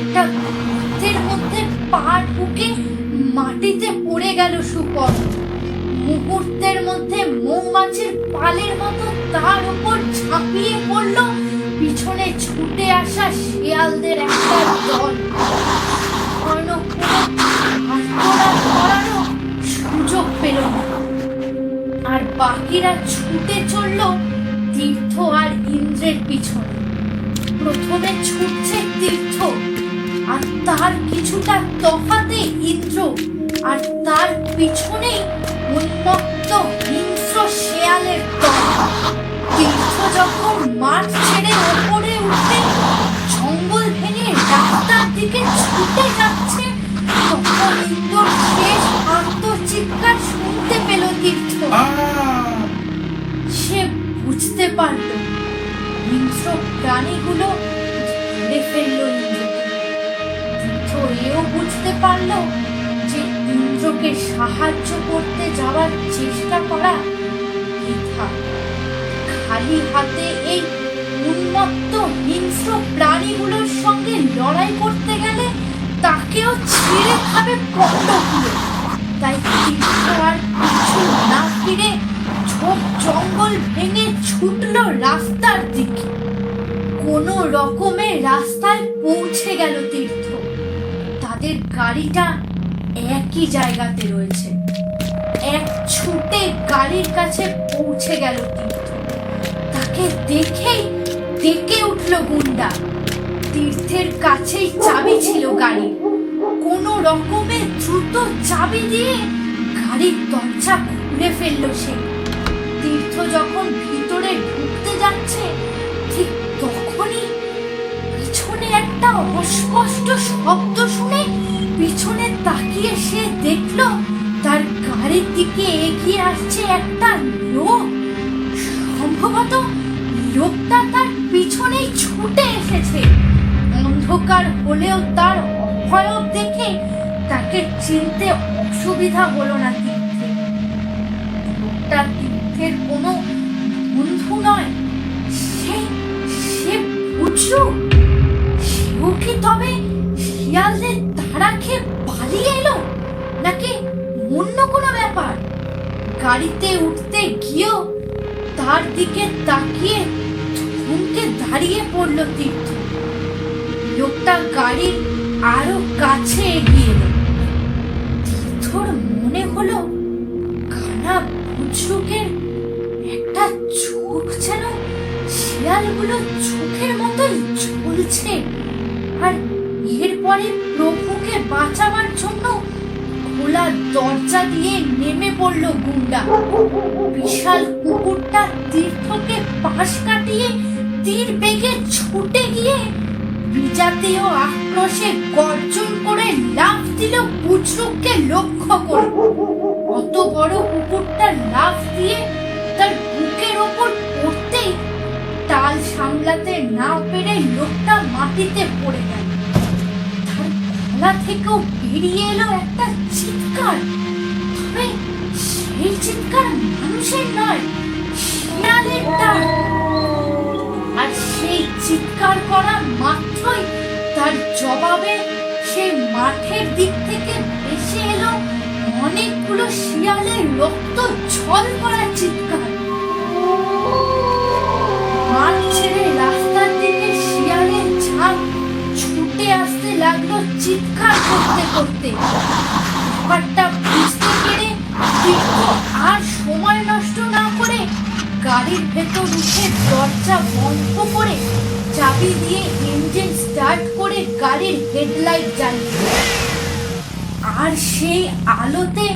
একটা গর্তের মধ্যে পা ঢুকে মাটিতে পড়ে গেল সুপর্ণ। মুহূর্তের মধ্যে মৌমাছির পালের মতো তার উপর ঝাঁপিয়ে পড়ল পিছনে ছুটে আসা শিয়ালদের একটা দল। সুপর্ণ আত্মরাত করারও সুযোগ পেল না। আর বাকিরা ছুটে চলল তীর্থ আর ইন্দ্রের পিছনে। প্রথমে ছুটছে তীর্থ, আর তার কিছুটা তফাতে ইন্দ্র, আর তার পিছনেই উন্মত্ত হিংস্র শেয়ালের দল। তীর্থ যখন মাঠ ছেড়ে ওপরে উঠতে জঙ্গল ভেঙে রাস্তার দিকে ছুটে যাচ্ছে, তখন ইন্দ্রর শেষ আর্তচিৎকার শুনতে পেল তীর্থ। সে বুঝতে পারল হিংস্র প্রাণীগুলো ধরে ফেলল ইন্দ্রকে। তীর্থ এও বুঝতে পারল যে ইন্দ্রকে সাহায্য করতে যাওয়ার চেষ্টা করা বৃথা। খালি হাতে এই উন্মত্ত হিংস্র প্রাণীগুলোর সঙ্গে লড়াই করতে গেলে তাকেও ছিঁড়ে খাবে পদ্মগুলো। তাই তীর্থ আর পিছু না ফিরে ঝোপ জঙ্গল ভেঙে ছুটল রাস্তার দিকে। কোনো রকমে রাস্তায় পৌঁছে গেল তীর্থ। তাদের গাড়িটা একই জায়গাতে রয়েছে। এক ছুটে গাড়ির কাছে পৌঁছে গেল তীর্থ। তাকে দেখেই ডেকে উঠল গুন্ডা। তীর্থের কাছেই চাবি ছিল গাড়ি। কোনো রকমে দ্রুত চাবি দিয়ে গাড়ির দরজা খুলে ফেলল সে। তীর্থ যখন ভিতরে ঢুকতে যাচ্ছে, ঠিক তখনই পিছনে একটা অস্পষ্ট শব্দ শুনে পিছনে তাকিয়ে সে দেখল তার গাড়ির দিকে এগিয়ে আসছে একটা লোক। সম্ভবত লোকটা তার পিছনেই ছুটে এসেছে। অন্ধকার হলেও তার অভয়ব দেখে তাকে চিনতে অসুবিধা হলো না তীর্থের। লোকটা তীর্থের কোনো বন্ধু নয়। সে বুঝলো সেও কি তবে শিয়ালদের তাড়া খেয়ে পালিয়ে এলো, নাকি অন্য কোনো ব্যাপার। গাড়িতে উঠতে গিয়েও তার দিকে তাকিয়ে থমকে দাঁড়িয়ে পড়ল তীর্থ। লোকটা গাড়ির আরো কাছে এগিয়ে এলো। তীর্থর মনে হলো না বুঝরুকের একটা চোখ যেন শিয়ালগুলো চোখের মতোই ঝুলছে। আর এরপরে প্রভুকে বাঁচাবার জন্য খোলা দরজা দিয়ে নেমে পড়লো গুন্ডা। বিশাল কুকুরটা তীর্থকে পাশ কাটিয়ে তীর বেগে ছুটে গিয়ে বিজাতীয় আক্রোশে গর্জন করে লাফ দিল বুজরুককে লক্ষ্য করে। অত বড় কুকুরটা লাফ দিয়ে তার বুকের ওপর পড়তেই তাল সামলাতে না পেরে লোকটা মাটিতে পড়ে গেল। তার গলা থেকেও বেরিয়ে এলো একটা চিৎকার। তবে সেই চিৎকার মানুষের নয়, শিয়ালের ডাক। আর সেই চিৎকার করা মাত্রই তার জবাবে সেই মাঠের দিক থেকে ভেসে এলো অনেকগুলো শিয়ালের রক্ত ছল করা চিৎকার। মাঠ ছেড়ে রাস্তার দিকে শিয়ালের ঝাঁক ছুটে আসতে লাগলো চিৎকার করতে করতে। ব্যাপারটা বুঝতে পেরে তীর্থ আর সময় নষ্ট না করে গাড়ির ভেতর উঠে দরজা বন্ধ করে চাবি দিয়ে ইঞ্জিন স্টার্ট করে গাড়ির হেডলাইট জ্বালিয়ে। আর সেই আলোতে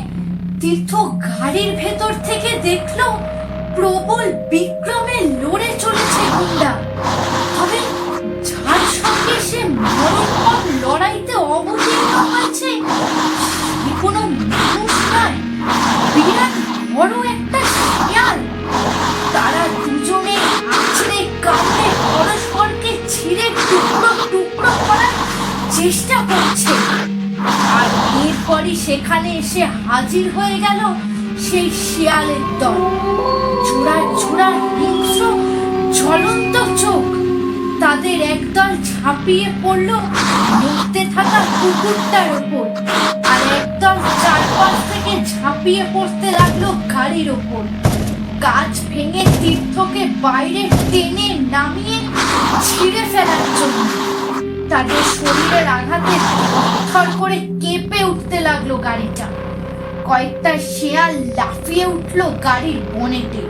তীর্থ গাড়ির ভেতর থেকে দেখলো প্রবল বিক্রমে লড়ে চলেছে গুন্ডা। তবে যার সঙ্গে সে মরণপণ লড়াইতে অবতীর্ণ হয়েছে সে কোনো মানুষ নয়, বিরাট বড় একটা শিয়াল। তারা দুজনে আছড়ে কামড়ে পরস্পরকে ছিঁড়ে টুকরো টুকরো করার চেষ্টা করছে। আর এরপরই সেখানে এসে হাজির হয়ে গেল সেই শিয়ালের দল। জোড়া জোড়া হিংস্র জ্বলন্ত চোখ। তাদের একদল ঝাঁপিয়ে পড়লো নড়তে থাকা কুকুরটার ওপর, আর একদল চারপাশ থেকে ঝাঁপিয়ে পড়তে লাগলো গাড়ির ওপর। কাঁচ ভেঙে তীর্থকে বাইরে টেনে নামিয়ে ছিঁড়ে ফেলার জন্য। তাদের শরীরের আঘাতে থর করে কেঁপে উঠতে লাগলো গাড়িটা। কয়েকটা শেয়াল লাফিয়ে উঠলো গাড়ির বনেটে।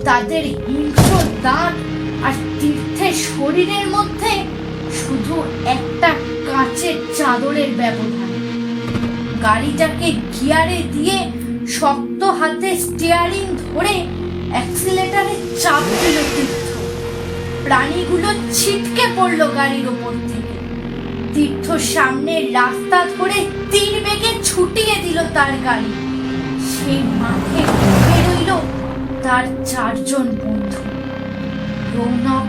তাদের হিংস্র দাঁত আর তীর্থের শরীরের মধ্যে শুধু একটা কাঁচের চাদরের ব্যবধান। গাড়িটাকে গিয়ারে দিয়ে শক্ত হাতে স্টিয়ারিং ধরে অ্যাক্সিলেটারে চাপ দিল তীর্থ। প্রাণীগুলো ছিটকে পড়লো গাড়ির ওপর থেকে। তীর্থ সামনের রাস্তা ধরে তীর বেগে ছুটিয়ে দিল তার গাড়ি। সেই মাঠে ঢুকে রইল তার চারজন বন্ধু, রৌনক,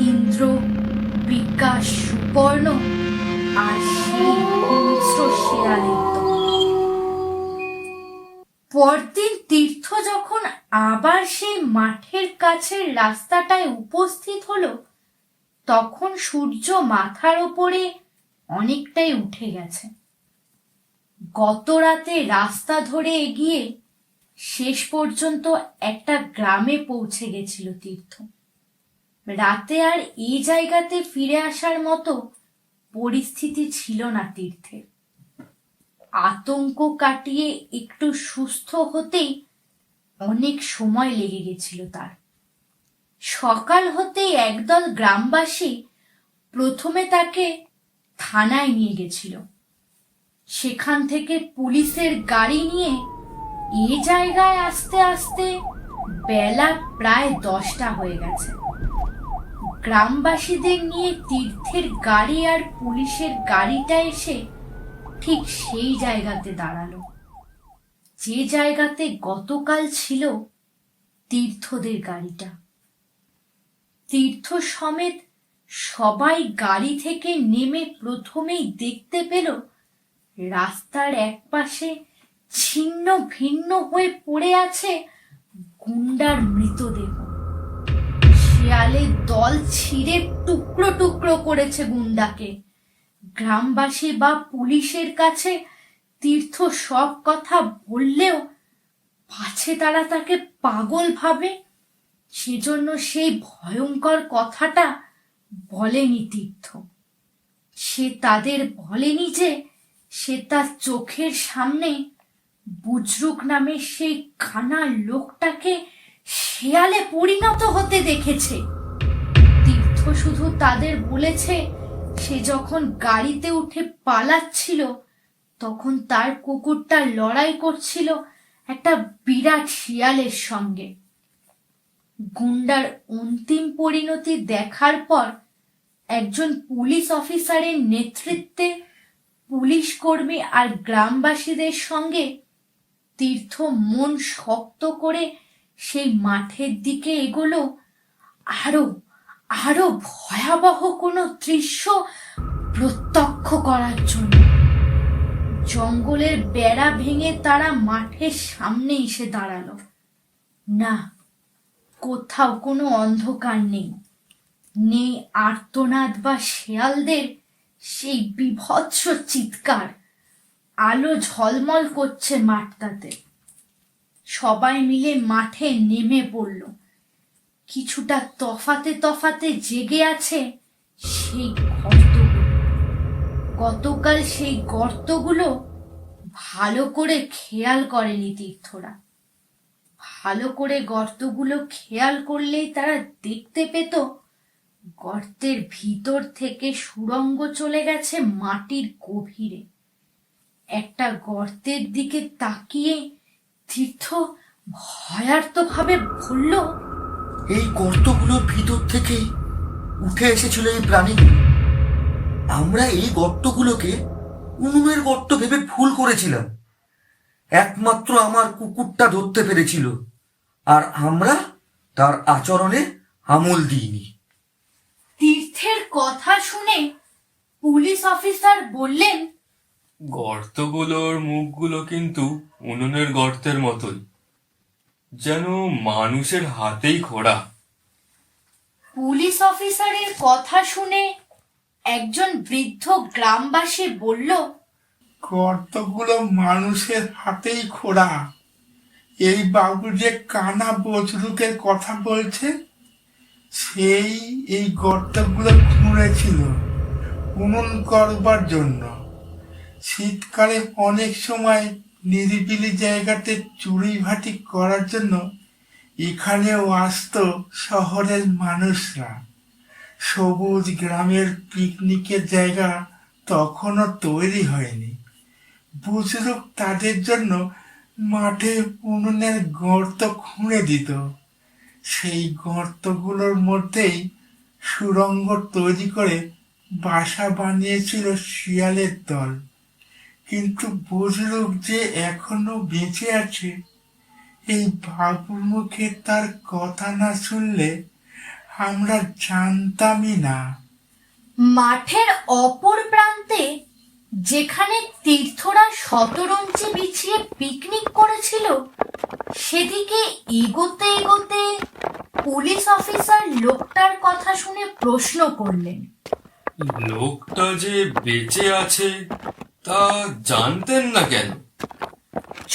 ইন্দ্র, বিকাশ, সুপর্ণ আর সেই হিংস্র শিয়ালের দল। পরদিন তীর্থ যখন আবার সেই মাঠের কাছের রাস্তাটায় উপস্থিত হলো, তখন সূর্য মাথার ওপরে অনেকটাই উঠে গেছে। গত রাতে রাস্তা ধরে এগিয়ে শেষ পর্যন্ত একটা গ্রামে পৌঁছে গেছিল তীর্থ। রাতে আর এই জায়গাতে ফিরে আসার মতো পরিস্থিতি ছিল না তীর্থের। আতঙ্ক কাটিয়ে একটু সুস্থ হতেই অনেক সময় লেগে গেছিল তার। সকাল হতেই একদল গ্রামবাসী প্রথমে তাকে থানায় নিয়ে গেছিল। সেখান থেকে পুলিশের গাড়ি নিয়ে এ জায়গায় আসতে আসতে বেলা প্রায় 10টা হয়ে গেছে। গ্রামবাসীদের নিয়ে তীর্থের গাড়ি আর পুলিশের গাড়িটা এসে ঠিক সেই জায়গাতে দাঁড়ালো, যে জায়গাতে গতকাল ছিল তীর্থদের গাড়িটা। তীর্থ সমেত সবাই গাড়ি থেকে নেমে প্রথমেই দেখতে পেল রাস্তার একপাশে ছিন্ন ভিন্ন হয়ে পড়ে আছে গুন্ডার মৃতদেহ। শিয়ালের দল ছিঁড়ে টুকরো টুকরো করেছে গুন্ডাকে। গ্রামবাসী বা পুলিশের কাছে তীর্থ সব কথা বললেও পাছে তারা তাকে পাগল ভাবে, সেজন্য সেই ভয়ঙ্কর কথাটা বলেনি তীর্থ। সে তাদের বলেনি যে সে তার চোখের সামনে বুজরুক নামের সেই কানা লোকটাকে শেয়ালে পরিণত হতে দেখেছে। তীর্থ শুধু তাদের বলেছে সে যখন গাড়িতে উঠে পালাচ্ছিল তখন তার কুকুরটা লড়াই করছিল একটা বিরাট শিয়ালের সঙ্গে। গুন্ডার অন্তিম পরিণতি দেখার পর একজন পুলিশ অফিসারের নেতৃত্বে পুলিশ কর্মী আর গ্রামবাসীদের সঙ্গে তীর্থ মন শক্ত করে সেই মাঠের দিকে এগোলো আরো আরো ভয়াবহ কোনো দৃশ্য প্রত্যক্ষ করার জন্য। জঙ্গলের বেড়া ভেঙে তারা মাঠের সামনে এসে দাঁড়ালো। না, কোথাও কোনো অন্ধকার নেই, নেই আর্তনাদ বা শেয়ালদের সেই বীভৎস চিৎকার। আলো ঝলমল করছে মাঠটাতে। সবাই মিলে মাঠে নেমে পড়ল। কিছুটা তফাতে তফাতে জেগে আছে সেই গর্তগুলো। গতকাল সেই গর্তগুলো ভালো করে খেয়াল করেনি তীর্থরা। ভালো করে গর্তগুলো খেয়াল করলেই তারা দেখতে পেত গর্তের ভিতর থেকে সুড়ঙ্গ চলে গেছে মাটির গভীরে। একটা গর্তের দিকে তাকিয়ে তীর্থ ভয়ার্তভাবে বলল, এই গর্তগুলোর ভিতর থেকে উঠে এসেছিল এই প্রাণীগুলো। আমরা এই গর্তগুলোকে উনুনের গর্ত ভেবে ভুল করেছিলাম। একমাত্র আমার কুকুরটা ধরতে পেরেছিল, আর আমরা তার আচরণে আমল দিইনি। তীর্থের কথা শুনে পুলিশ অফিসার বললেন, গর্তগুলোর মুখগুলো কিন্তু উনুনের গর্তের মতোই, যেন মানুষের হাতেই খোঁড়া। পুলিশ অফিসারের কথা শুনে একজন বৃদ্ধ গ্রামবাসী বলল, গর্তগুলো মানুষের হাতেই খোঁড়া। এই বাবু যে কানা বজরুকের কথা বলছে, সেই এই গর্তগুলো খুঁড়েছিল উনুন করবার জন্য। শীতকালে অনেক সময় নিরিবিলি জায়গাতে চুরি ভাটি করার জন্য এখানেও আসতো শহরের মানুষরা। সবুজ গ্রামের পিকনিকের জায়গা তখনও তৈরি হয়নি। বুজরুক তাদের জন্য মাঠে উনুনের গর্ত খুঁড়ে দিত। সেই গর্তগুলোর মধ্যেই সুড়ঙ্গ তৈরি করে বাসা বানিয়েছিল শিয়ালের দল। কিন্তু বুজরুক যে এখনো বেঁচে আছে, এই বাবুর মুখে তার কথা না শুনলে আমরা জানতামই না। মাঠের অপর প্রান্তে যেখানে তীর্থরা শতরঞ্চি বিছিয়ে পিকনিক করেছিল, সেদিকে এগোতে এগোতে পুলিশ অফিসার লোকটার কথা শুনে প্রশ্ন করলেন, লোকটা যে বেঁচে আছে তা জানতেন না কেন?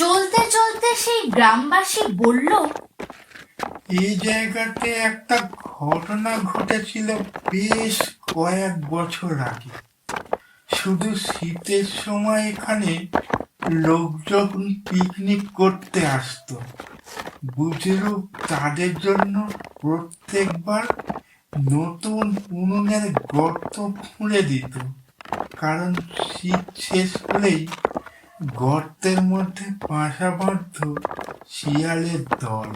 চলতে চলতে সেই গ্রামবাসী বলল, এই জায়গাতে একটা ঘটনা ঘটেছিল বেশ কয়েক বছর আগে। শুধু শীতের সময় এখানে লোকজন পিকনিক করতে আসতো। বুজরুক তাদের জন্য প্রত্যেকবার নতুন উনুনের গর্ত খুঁড়ে দিত, কারণ শীত শেষ হলেই গর্তের মধ্যে বাসা বাঁধত শিয়ালের দল।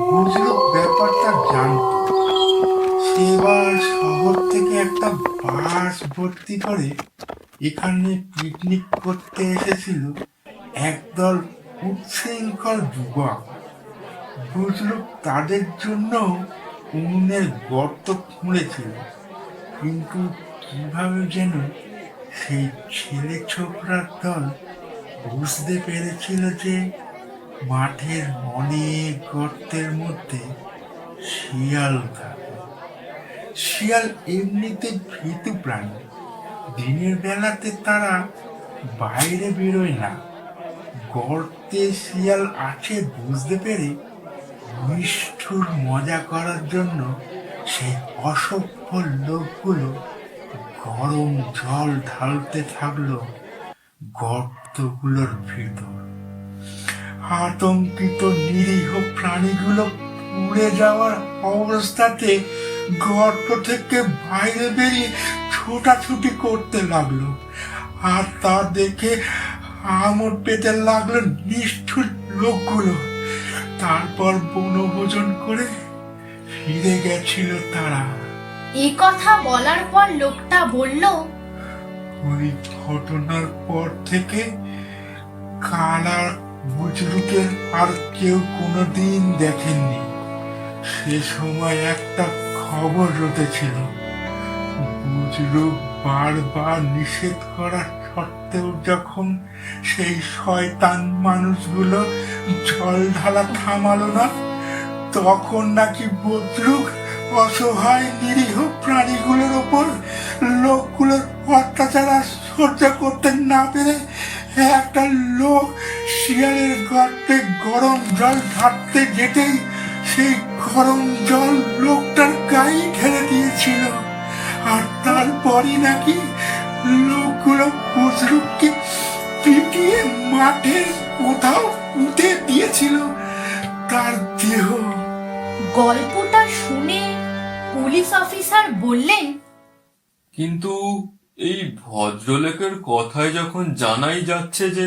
বুজরুক ব্যাপারটা জানত। সেবার শহর থেকে একটা বাস ভর্তি করে এখানে পিকনিক করতে এসেছিল একদল উচ্ছৃঙ্খল যুবক। বুজরুক তাদের জন্য উনুনের গর্ত খুঁড়েছিল, কিন্তু কিভাবে যেন সেই ছেলে ছোকরার দল বুঝতে পেরেছিল যে মাঠের অনেক গর্তের মধ্যে শিয়াল থাকে। শিয়াল এমনিতে ভীতু প্রাণী। দিনের বেলাতে তারা বাইরে বেরোয় না। গর্তে শিয়াল আছে বুঝতে পেরে নিষ্ঠুর মজা করার জন্য সেই অসভ্য লোকগুলো গরম জল ঢালতে থাকলো গর্তগুলোর ভিতর। আতঙ্কিত নিরীহ প্রাণীগুলো পুড়ে যাওয়ার অবস্থাতে গর্ত থেকে বাইরে বেরিয়ে ছোটাছুটি করতে লাগলো। আর তা দেখে আমোদ পেতে লাগলো নিষ্ঠুর লোকগুলো। তারপর বনভোজন করে ফিরে গেছিল তারা। এ কথা বলার পর লোকটা বলল, ওই ঘটনার পর থেকে কালা বুজরুকের আর কেউ কোনোদিন দেখেননি। সে সময় একটা খবর রটেছিল, বুজরুক বারবার নিষেধ করার সত্ত্বেও যখন সেই শয়তান মানুষগুলো জল ঢালা থামালো না, তখন নাকি বুজরুক অসহায় নিরীহ প্রাণীগুলোর ওপর লোকগুলোর অত্যাচার আর সহ্য করতে না পেরে একটা লোক শিয়ালের গর্তে গরম জল ঢালতে যেতেই সেই গরম জল লোকটার গায়ে ঢেলে দিয়েছিল। আর তারপরই নাকি লোকগুলো বুজরুককে পিটিয়ে মাঠের কোথাও পুঁতে দিয়েছিল তার দেহ। গল্পটা শুনে পুলিশ অফিসার বললেন, কিন্তু এই ভদ্রলোকের কথায় যখন জানাই যাচ্ছে যে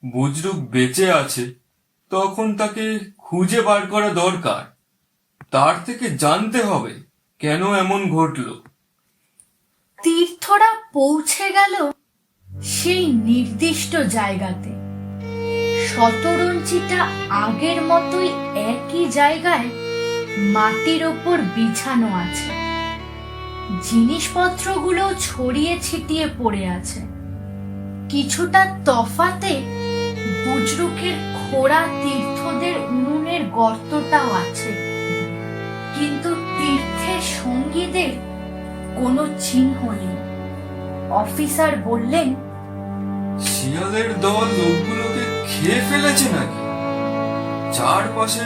বুজরুক বেঁচে আছে, তখন তাকে খুঁজে বার করা দরকার। তার থেকে জানতে হবে কেন এমন ঘটলো। তীর্থরা পৌঁছে গেল সেই নির্দিষ্ট জায়গাতে। শতরঞ্চিটা আগের মতোই একই জায়গায় মাটির ওপর বিছানো আছে। জিনিসপত্রগুলো ছড়িয়ে ছিটিয়ে পড়ে আছে। কিছুটা তফাতে বুজরুকের খোড়া তীর্থদের উনুনের গর্তটাও আছে, কিন্তু তীর্থের সঙ্গীদের কোনো চিহ্ন নেই। অফিসার বললেন, শিয়ালের দল লোকগুলোকে খেয়ে ফেলেছে নাকি? চারপাশে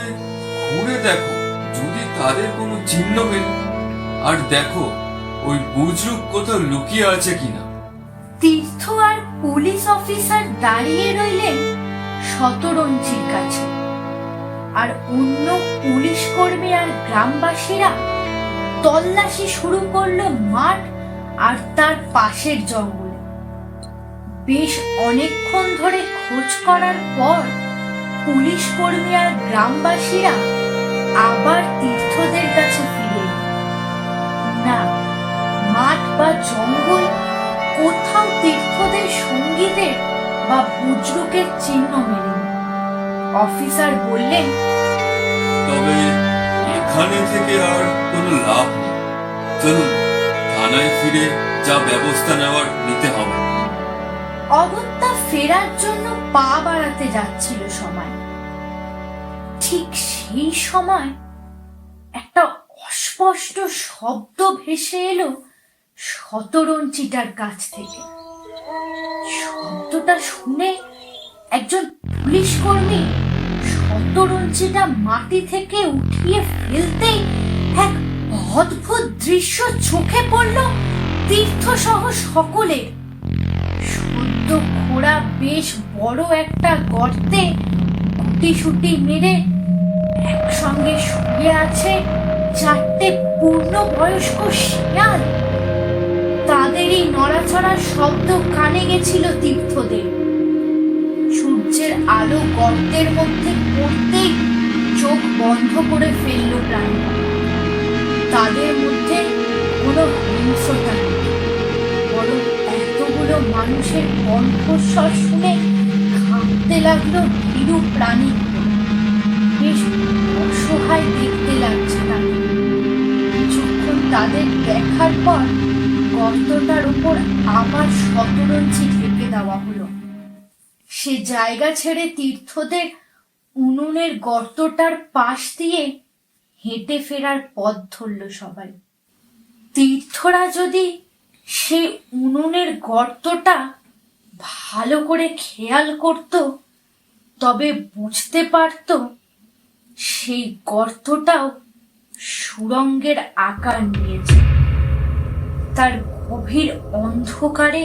ঘুরে দেখো যদি তাদের কোনো চিহ্ন মেলে, আর দেখো ওই বুজরুক কোথাও লুকিয়ে আছে কিনা। তীর্থ আর পুলিশ অফিসার দাঁড়িয়ে রইলেন শতরঞ্চির কাছে, আর অন্য পুলিশ কর্মী আর গ্রামবাসীরা তল্লাশি শুরু করলো মাঠ আর তার পাশের জঙ্গলে। বেশ অনেকক্ষণ ধরে খোঁজ করার পর পুলিশ কর্মী আর গ্রামবাসীরা আবার তীর্থদের কাছে ফিরে এলো। না, মাঠ বা জঙ্গল কোথাও তীর্থদের সঙ্গীদের বা বুজরুকের চিহ্ন মেলেনি। অফিসার বললেন, তবে এখানে থেকে আর কোনো লাভ নেই। চলুন থানায় ফিরে যা ব্যবস্থা নেওয়ার নিতে হবে। অগত্যা ফেরার জন্য পা বাড়াতে যাচ্ছিল সময়। ঠিক সেই সময় একটা অস্পষ্ট শব্দ ভেসে এলো শতরঞ্চিটার কাছ থেকে। শব্দটা শুনে একজন পুলিশ কর্মী শতরঞ্চিটা মাটি থেকে উঠিয়ে ফেলতেই এক অদ্ভুত দৃশ্য চোখে পড়ল তীর্থ সহ সকলের। সদ্য খোঁড়া বেশ বড় একটা গর্তে গুটিসুটি মেরে একসঙ্গে শুয়ে আছে 4টে পূর্ণবয়স্ক শিয়াল। তাদেরই নড়াচড়ার শব্দ কানে গেছিল তীর্থদের। সূর্যের আলো গর্তের মধ্যে পড়তেই চোখ বন্ধ করে ফেলল প্রাণী। তাদের মধ্যে কোনো হিংস্রতা নেই, বরং এতগুলো মানুষের কণ্ঠস্বর শুনে কাঁপতে লাগলো ভীরু প্রাণীগুলো। বেশ অসহায় দেখতে লাগছে তাদের। কিছুক্ষণ তাদের দেখার পর গর্তটার উপর আবার শতরঞ্চি ঢেকে দেওয়া হলো। সে জায়গা ছেড়ে তীর্থদের উনুনের গর্তটার পাশ দিয়ে হেঁটে ফেরার পথ ধরল সবাই। তীর্থরা যদি সে উনুনের গর্তটা ভালো করে খেয়াল করত, তবে বুঝতে পারত সেই গর্তটাও সুড়ঙ্গের আকার নিয়েছে। তার গভীর অন্ধকারে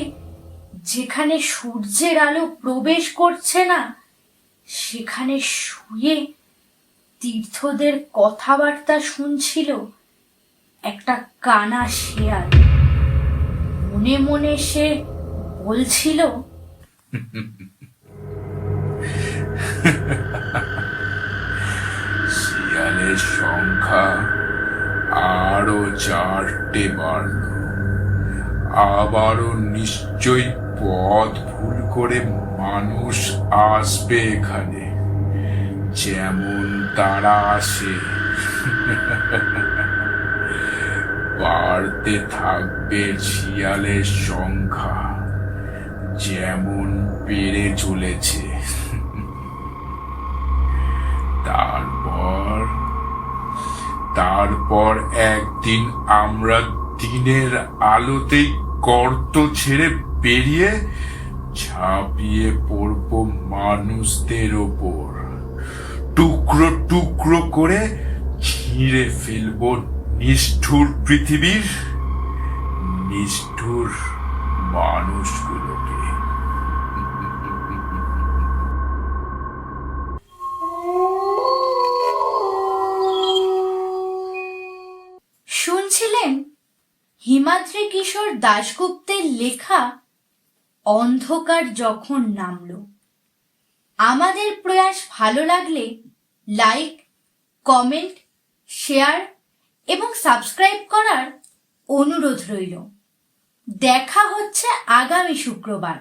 যেখানে সূর্যের আলো প্রবেশ করছে না, সেখানে শুয়ে তীর্থদের কথাবার্তা শুনছিল একটা কানা শেয়াল। মনে মনে সে বলছিল, শিয়ালের সংখ্যা আরো 4টে বাড়ল। আবারও নিশ্চয়ই পথ ভুল করে মানুষ আসবে এখানে, যেমন তারা আসে। বাড়তে থাকবে শিয়ালের সংখ্যা, যেমন বেড়ে চলেছে। তারপর একদিন আমরা দিনের আলোতেই গর্ত ছেড়ে বেরিয়ে ঝাঁপিয়ে পড়ব মানুষদের ওপর, টুকরো টুকরো করে ছিঁড়ে ফেলব নিষ্ঠুর পৃথিবীর নিষ্ঠুর মানুষগুলোকে। শুনছিলেন হিমাদ্রি কিশোর দাশগুপ্তের লেখা অন্ধকার যখন নামল। আমাদের প্রয়াস ভালো লাগলে লাইক, কমেন্ট, শেয়ার এবং সাবস্ক্রাইব করার অনুরোধ রইল। দেখা হচ্ছে আগামী শুক্রবার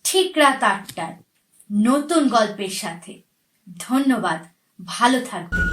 ঠিক রাত 8টায় নতুন গল্পের সাথে। ধন্যবাদ, ভালো থাকবেন।